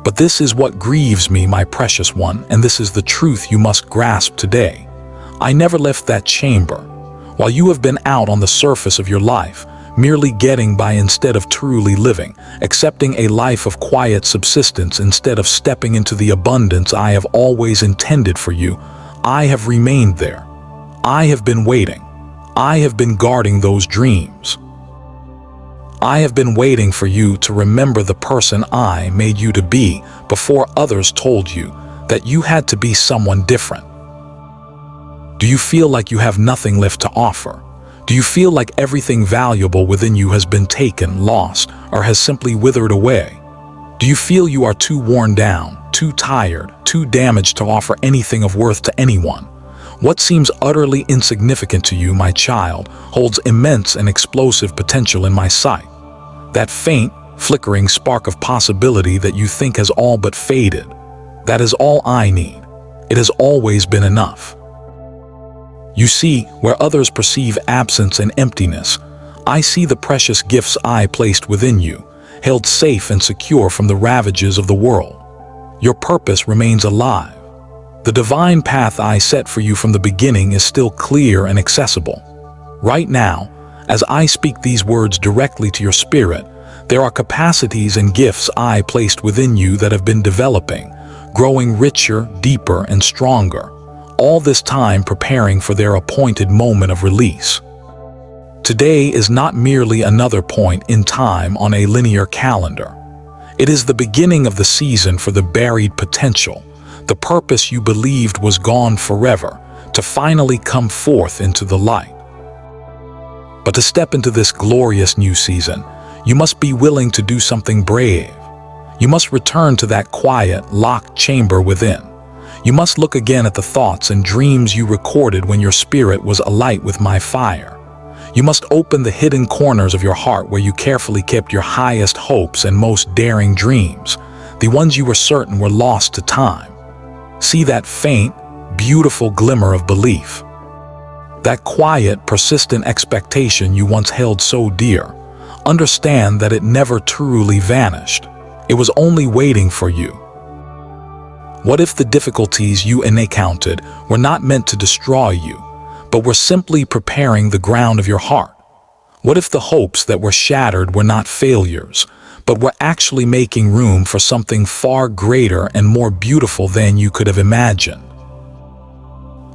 But this is what grieves me, my precious one, and this is the truth you must grasp today. I never left that chamber. While you have been out on the surface of your life, merely getting by instead of truly living, accepting a life of quiet subsistence instead of stepping into the abundance I have always intended for you, I have remained there. I have been waiting. I have been guarding those dreams. I have been waiting for you to remember the person I made you to be before others told you that you had to be someone different. Do you feel like you have nothing left to offer? Do you feel like everything valuable within you has been taken, lost, or has simply withered away? Do you feel you are too worn down, too tired, too damaged to offer anything of worth to anyone? What seems utterly insignificant to you, my child, holds immense and explosive potential in my sight. That faint, flickering spark of possibility that you think has all but faded, that is all I need. It has always been enough. You see, where others perceive absence and emptiness, I see the precious gifts I placed within you, held safe and secure from the ravages of the world. Your purpose remains alive. The divine path I set for you from the beginning is still clear and accessible. Right now, as I speak these words directly to your spirit, there are capacities and gifts I placed within you that have been developing, growing richer, deeper, and stronger, all this time preparing for their appointed moment of release. Today is not merely another point in time on a linear calendar. It is the beginning of the season for the buried potential, the purpose you believed was gone forever, to finally come forth into the light. But to step into this glorious new season, you must be willing to do something brave. You must return to that quiet, locked chamber within. You must look again at the thoughts and dreams you recorded when your spirit was alight with my fire. You must open the hidden corners of your heart where you carefully kept your highest hopes and most daring dreams, the ones you were certain were lost to time. See that faint, beautiful glimmer of belief. That quiet, persistent expectation you once held so dear. Understand that it never truly vanished. It was only waiting for you. What if the difficulties you encountered were not meant to destroy you, but were simply preparing the ground of your heart? What if the hopes that were shattered were not failures, but were actually making room for something far greater and more beautiful than you could have imagined?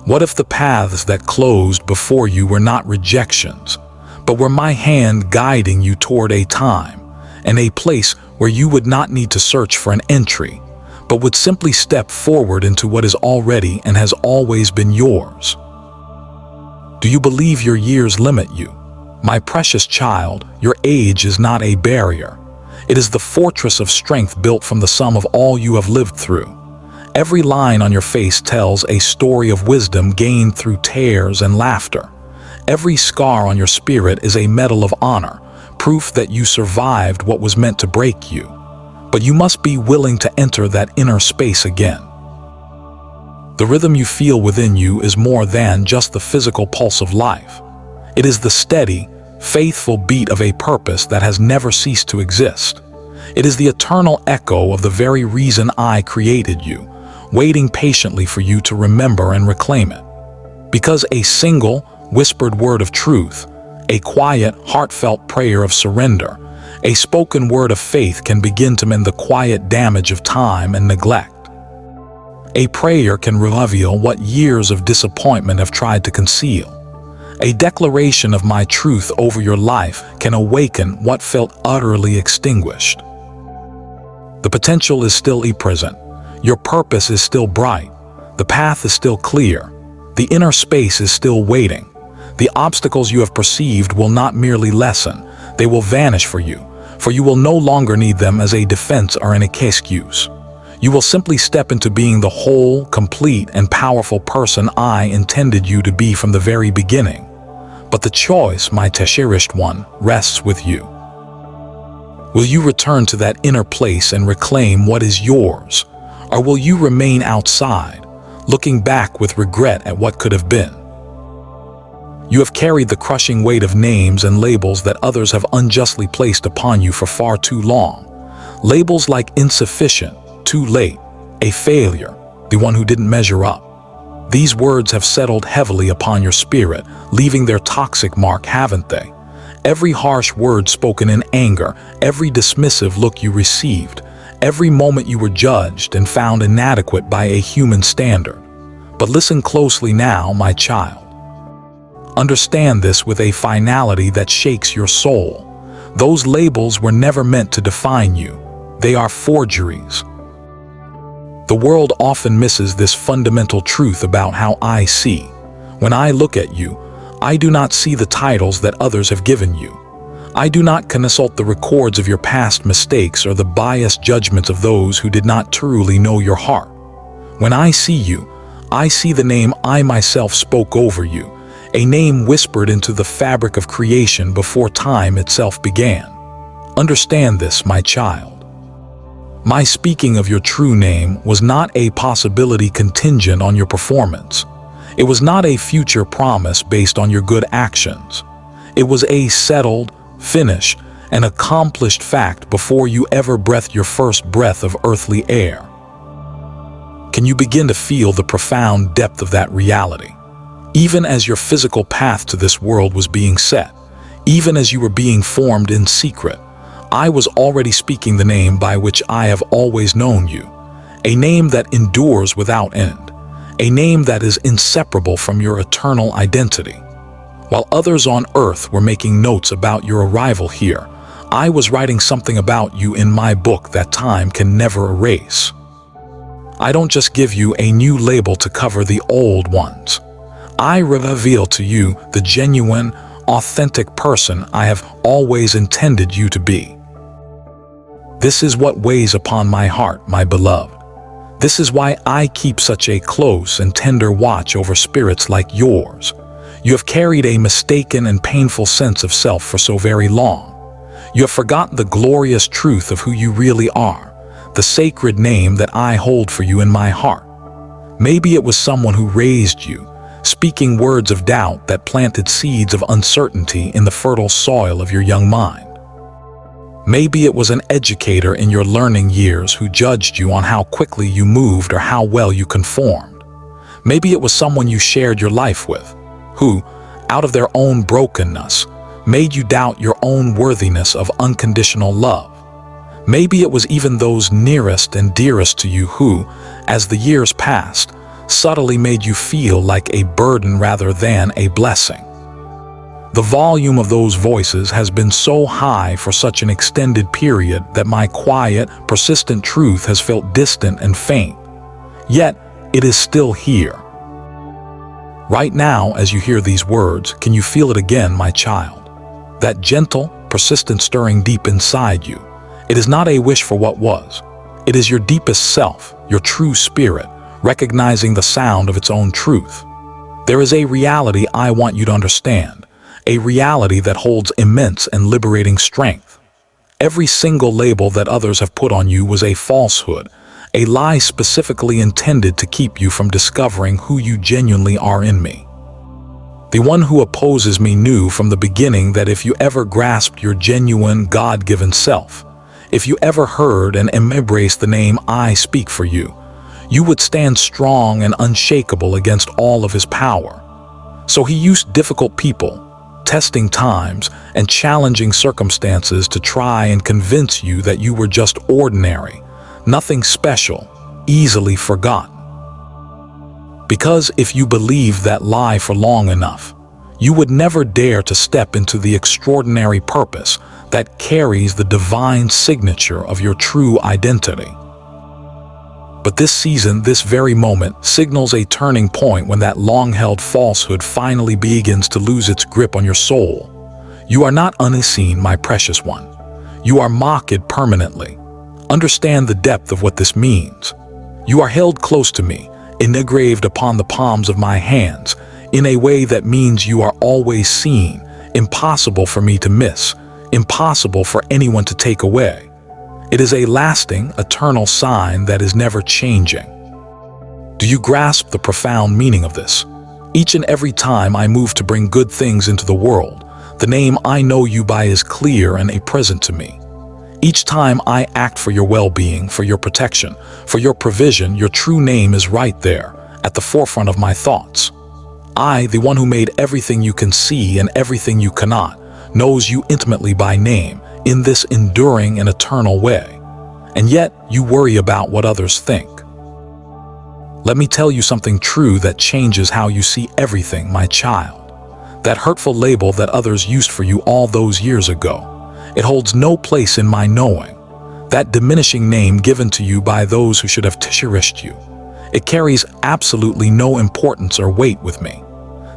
What if the paths that closed before you were not rejections, but were my hand guiding you toward a time and a place where you would not need to search for an entry, but would simply step forward into what is already and has always been yours? Do you believe your years limit you? My precious child, your age is not a barrier. It is the fortress of strength built from the sum of all you have lived through. Every line on your face tells a story of wisdom gained through tears and laughter. Every scar on your spirit is a medal of honor, proof that you survived what was meant to break you. But you must be willing to enter that inner space again. The rhythm you feel within you is more than just the physical pulse of life. It is the steady, faithful beat of a purpose that has never ceased to exist. It is the eternal echo of the very reason I created you, waiting patiently for you to remember and reclaim it. Because a single, whispered word of truth, a quiet, heartfelt prayer of surrender, a spoken word of faith can begin to mend the quiet damage of time and neglect. A prayer can reveal what years of disappointment have tried to conceal. A declaration of my truth over your life can awaken what felt utterly extinguished. The potential is still present. Your purpose is still bright. The path is still clear. The inner space is still waiting. The obstacles you have perceived will not merely lessen, they will vanish for you, for you will no longer need them as a defense or an excuse. You will simply step into being the whole, complete, and powerful person I intended you to be from the very beginning. But the choice, my cherished one, rests with you. Will you return to that inner place and reclaim what is yours? Or will you remain outside, looking back with regret at what could have been? You have carried the crushing weight of names and labels that others have unjustly placed upon you for far too long. Labels like insufficient, too late, a failure, the one who didn't measure up. These words have settled heavily upon your spirit, leaving their toxic mark, haven't they? Every harsh word spoken in anger, every dismissive look you received, every moment you were judged and found inadequate by a human standard. But listen closely now, my child. Understand this with a finality that shakes your soul. Those labels were never meant to define you. They are forgeries. The world often misses this fundamental truth about how I see. When I look at you, I do not see the titles that others have given you. I do not consult the records of your past mistakes or the biased judgments of those who did not truly know your heart. When I see you, I see the name I myself spoke over you, a name whispered into the fabric of creation before time itself began. Understand this, my child. My speaking of your true name was not a possibility contingent on your performance. It was not a future promise based on your good actions. It was a settled, finished, and accomplished fact before you ever breathed your first breath of earthly air. Can you begin to feel the profound depth of that reality? Even as your physical path to this world was being set, even as you were being formed in secret, I was already speaking the name by which I have always known you, a name that endures without end, a name that is inseparable from your eternal identity. While others on earth were making notes about your arrival here, I was writing something about you in my book that time can never erase. I don't just give you a new label to cover the old ones. I reveal to you the genuine, authentic person I have always intended you to be. This is what weighs upon my heart, my beloved. This is why I keep such a close and tender watch over spirits like yours. You have carried a mistaken and painful sense of self for so very long. You have forgotten the glorious truth of who you really are, the sacred name that I hold for you in my heart. Maybe it was someone who raised you, speaking words of doubt that planted seeds of uncertainty in the fertile soil of your young mind. Maybe it was an educator in your learning years who judged you on how quickly you moved or how well you conformed. Maybe it was someone you shared your life with, who, out of their own brokenness, made you doubt your own worthiness of unconditional love. Maybe it was even those nearest and dearest to you who, as the years passed, subtly made you feel like a burden rather than a blessing. The volume of those voices has been so high for such an extended period that my quiet, persistent truth has felt distant and faint. Yet, it is still here. Right now, as you hear these words, can you feel it again, my child? That gentle, persistent stirring deep inside you. It is not a wish for what was. It is your deepest self, your true spirit, recognizing the sound of its own truth. There is a reality I want you to understand, a reality that holds immense and liberating strength. Every single label that others have put on you was a falsehood, a lie specifically intended to keep you from discovering who you genuinely are in me. The one who opposes me knew from the beginning that if you ever grasped your genuine, God-given self, if you ever heard and embraced the name I speak for you, you would stand strong and unshakable against all of his power. So he used difficult people, testing times, and challenging circumstances to try and convince you that you were just ordinary, nothing special, easily forgotten. Because if you believed that lie for long enough, you would never dare to step into the extraordinary purpose that carries the divine signature of your true identity. But this season, this very moment, signals a turning point when that long-held falsehood finally begins to lose its grip on your soul. You are not unseen, my precious one. You are mocked permanently. Understand the depth of what this means. You are held close to me, engraved upon the palms of my hands, in a way that means you are always seen, impossible for me to miss, impossible for anyone to take away. It is a lasting, eternal sign that is never changing. Do you grasp the profound meaning of this? Each and every time I move to bring good things into the world, the name I know you by is clear and a present to me. Each time I act for your well-being, for your protection, for your provision, your true name is right there, at the forefront of my thoughts. I, the one who made everything you can see and everything you cannot, knows you intimately by name, in this enduring and eternal way. And yet, you worry about what others think. Let me tell you something true that changes how you see everything, my child. That hurtful label that others used for you all those years ago, it holds no place in my knowing. That diminishing name given to you by those who should have cherished you, it carries absolutely no importance or weight with me.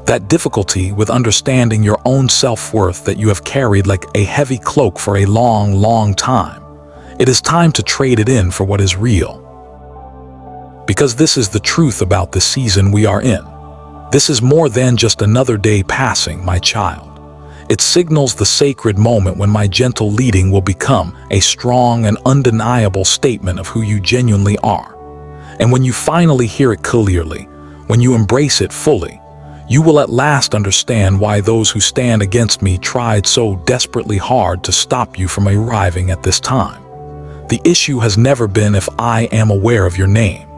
That difficulty with understanding your own self-worth that you have carried like a heavy cloak for a long, long time, it is time to trade it in for what is real. Because this is the truth about the season we are in. This is more than just another day passing, my child. It signals the sacred moment when my gentle leading will become a strong and undeniable statement of who you genuinely are. And when you finally hear it clearly, when you embrace it fully, you will at last understand why those who stand against me tried so desperately hard to stop you from arriving at this time. The issue has never been if I am aware of your name.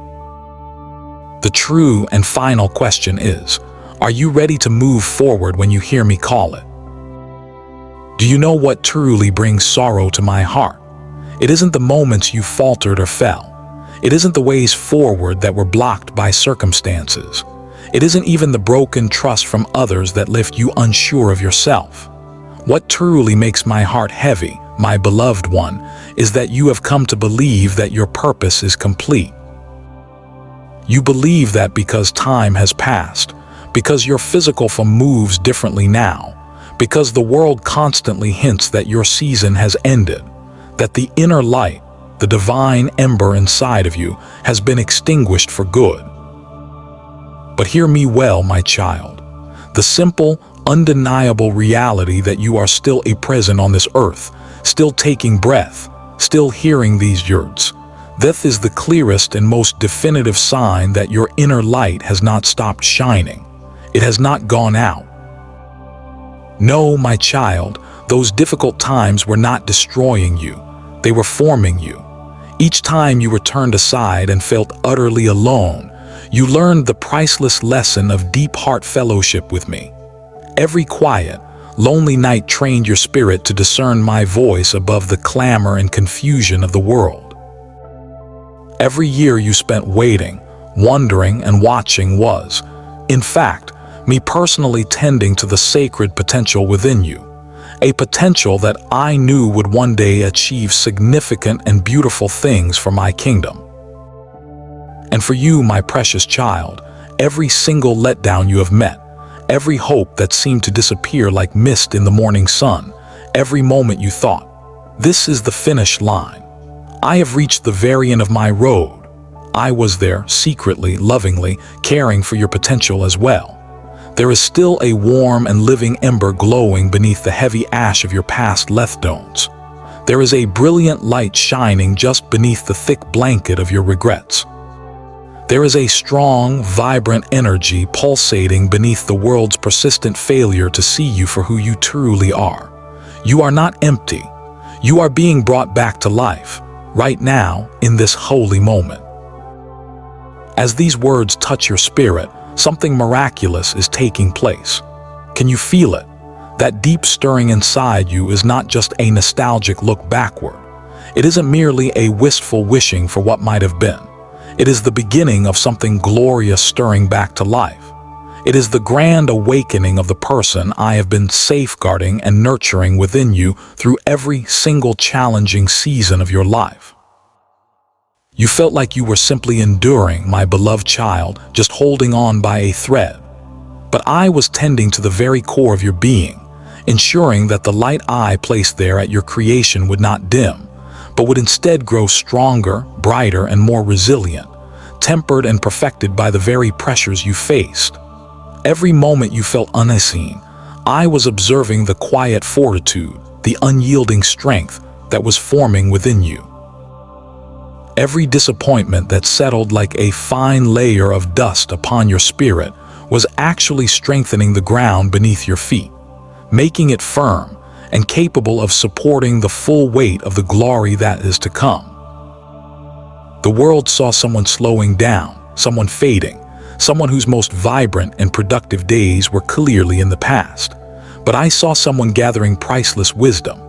The true and final question is, are you ready to move forward when you hear me call it? Do you know what truly brings sorrow to my heart? It isn't the moments you faltered or fell. It isn't the ways forward that were blocked by circumstances. It isn't even the broken trust from others that left you unsure of yourself. What truly makes my heart heavy, my beloved one, is that you have come to believe that your purpose is complete. You believe that because time has passed, because your physical form moves differently now, because the world constantly hints that your season has ended, that the inner light, the divine ember inside of you, has been extinguished for good. But hear me well, my child. The simple, undeniable reality that you are still a present on this earth, still taking breath, still hearing these words. This is the clearest and most definitive sign that your inner light has not stopped shining. It has not gone out. No, my child, those difficult times were not destroying you. They were forming you. Each time you were turned aside and felt utterly alone, you learned the priceless lesson of deep heart fellowship with me. Every quiet, lonely night trained your spirit to discern my voice above the clamor and confusion of the world. Every year you spent waiting, wondering, and watching was, in fact, me personally tending to the sacred potential within you, a potential that I knew would one day achieve significant and beautiful things for my kingdom. And for you, my precious child, every single letdown you have met, every hope that seemed to disappear like mist in the morning sun, every moment you thought, this is the finish line. I have reached the very end of my road. I was there, secretly, lovingly, caring for your potential as well. There is still a warm and living ember glowing beneath the heavy ash of your past letdowns. There is a brilliant light shining just beneath the thick blanket of your regrets. There is a strong, vibrant energy pulsating beneath the world's persistent failure to see you for who you truly are. You are not empty. You are being brought back to life, right now, in this holy moment. As these words touch your spirit, something miraculous is taking place. Can you feel it? That deep stirring inside you is not just a nostalgic look backward. It isn't merely a wistful wishing for what might have been. It is the beginning of something glorious stirring back to life. It is the grand awakening of the person I have been safeguarding and nurturing within you through every single challenging season of your life. You felt like you were simply enduring, my beloved child, just holding on by a thread. But I was tending to the very core of your being, ensuring that the light I placed there at your creation would not dim, but would instead grow stronger, brighter, and more resilient, tempered and perfected by the very pressures you faced. Every moment you felt unseen, I was observing the quiet fortitude, the unyielding strength that was forming within you. Every disappointment that settled like a fine layer of dust upon your spirit was actually strengthening the ground beneath your feet, making it firm and capable of supporting the full weight of the glory that is to come. The world saw someone slowing down, someone fading, someone whose most vibrant and productive days were clearly in the past. But I saw someone gathering priceless wisdom.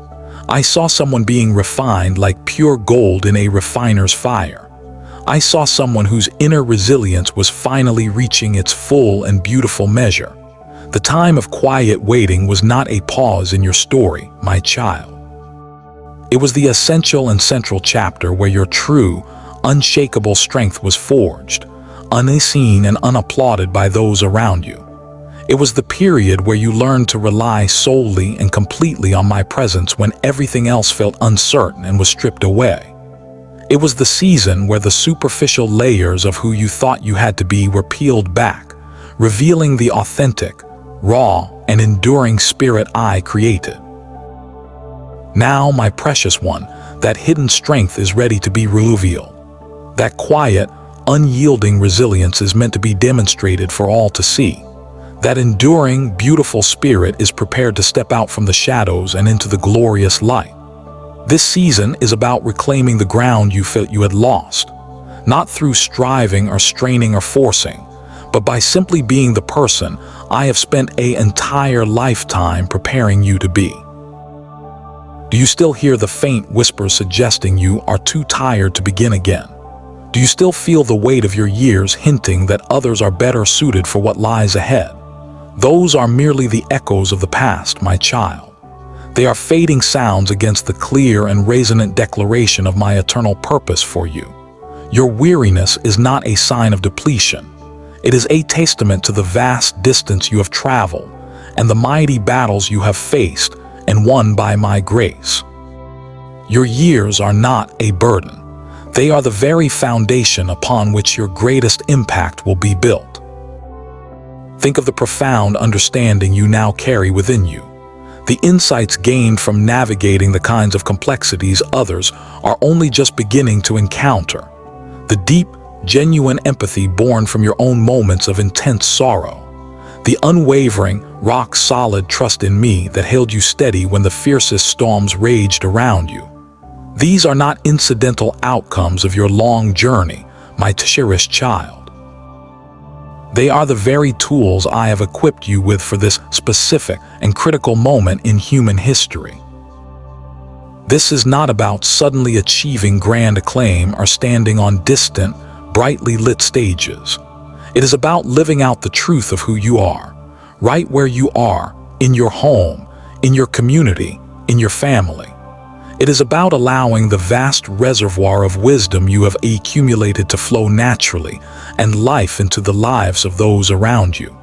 I saw someone being refined like pure gold in a refiner's fire. I saw someone whose inner resilience was finally reaching its full and beautiful measure. The time of quiet waiting was not a pause in your story, my child. It was the essential and central chapter where your true, unshakable strength was forged, unseen and unapplauded by those around you. It was the period where you learned to rely solely and completely on my presence when everything else felt uncertain and was stripped away. It was the season where the superficial layers of who you thought you had to be were peeled back, revealing the authentic, raw, and enduring spirit I created. Now, my precious one, that hidden strength is ready to be revealed. That quiet, unyielding resilience is meant to be demonstrated for all to see. That enduring, beautiful spirit is prepared to step out from the shadows and into the glorious light. This season is about reclaiming the ground you felt you had lost, not through striving or straining or forcing, but by simply being the person I have spent an entire lifetime preparing you to be. Do you still hear the faint whispers suggesting you are too tired to begin again? Do you still feel the weight of your years hinting that others are better suited for what lies ahead? Those are merely the echoes of the past, my child. They are fading sounds against the clear and resonant declaration of my eternal purpose for you. Your weariness is not a sign of depletion. It is a testament to the vast distance you have traveled and the mighty battles you have faced and won by my grace. Your years are not a burden. They are the very foundation upon which your greatest impact will be built. Think of the profound understanding you now carry within you, the insights gained from navigating the kinds of complexities others are only just beginning to encounter, the deep, genuine empathy born from your own moments of intense sorrow, the unwavering, rock-solid trust in me that held you steady when the fiercest storms raged around you. These are not incidental outcomes of your long journey, my cherished child. They are the very tools I have equipped you with for this specific and critical moment in human history. This is not about suddenly achieving grand acclaim or standing on distant, brightly lit stages. It is about living out the truth of who you are, right where you are, in your home, in your community, in your family. It is about allowing the vast reservoir of wisdom you have accumulated to flow naturally and life into the lives of those around you.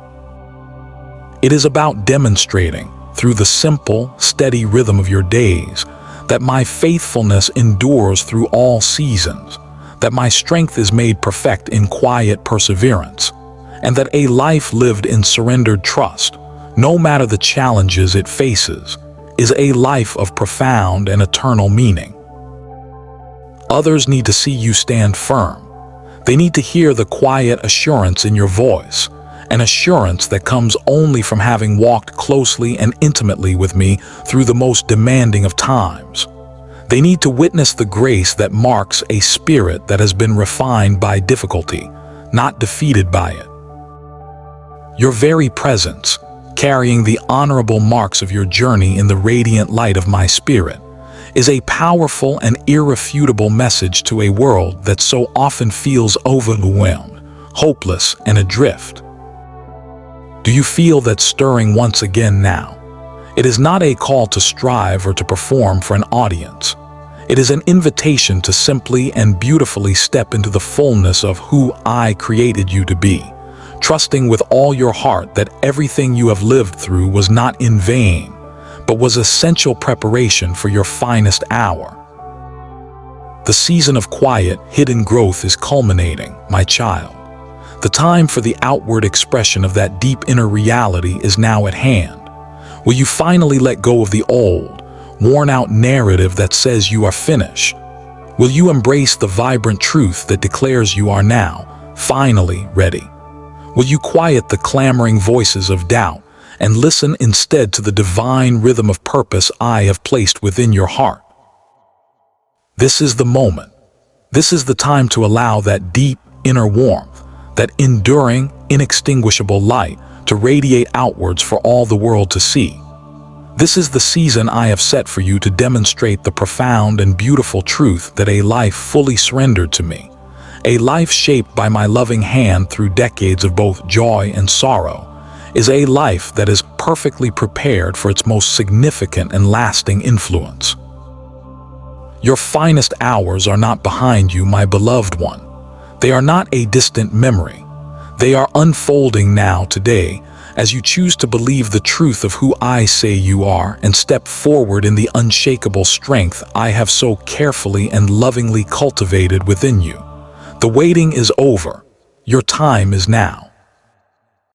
It is about demonstrating, through the simple, steady rhythm of your days, that my faithfulness endures through all seasons, that my strength is made perfect in quiet perseverance, and that a life lived in surrendered trust, no matter the challenges it faces, is a life of profound and eternal meaning. Others need to see you stand firm. They need to hear the quiet assurance in your voice, an assurance that comes only from having walked closely and intimately with me through the most demanding of times. They need to witness the grace that marks a spirit that has been refined by difficulty, not defeated by it. Your very presence, carrying the honorable marks of your journey in the radiant light of my spirit, is a powerful and irrefutable message to a world that so often feels overwhelmed, hopeless, and adrift. Do you feel that stirring once again now? It is not a call to strive or to perform for an audience. It is an invitation to simply and beautifully step into the fullness of who I created you to be, trusting with all your heart that everything you have lived through was not in vain, but was essential preparation for your finest hour. The season of quiet, hidden growth is culminating, my child. The time for the outward expression of that deep inner reality is now at hand. Will you finally let go of the old, worn-out narrative that says you are finished? Will you embrace the vibrant truth that declares you are now, finally ready? Will you quiet the clamoring voices of doubt and listen instead to the divine rhythm of purpose I have placed within your heart? This is the moment. This is the time to allow that deep inner warmth, that enduring, inextinguishable light to radiate outwards for all the world to see. This is the season I have set for you to demonstrate the profound and beautiful truth that a life fully surrendered to me, a life shaped by my loving hand through decades of both joy and sorrow, is a life that is perfectly prepared for its most significant and lasting influence. Your finest hours are not behind you, my beloved one. They are not a distant memory. They are unfolding now today, as you choose to believe the truth of who I say you are and step forward in the unshakable strength I have so carefully and lovingly cultivated within you. The waiting is over. Your time is now.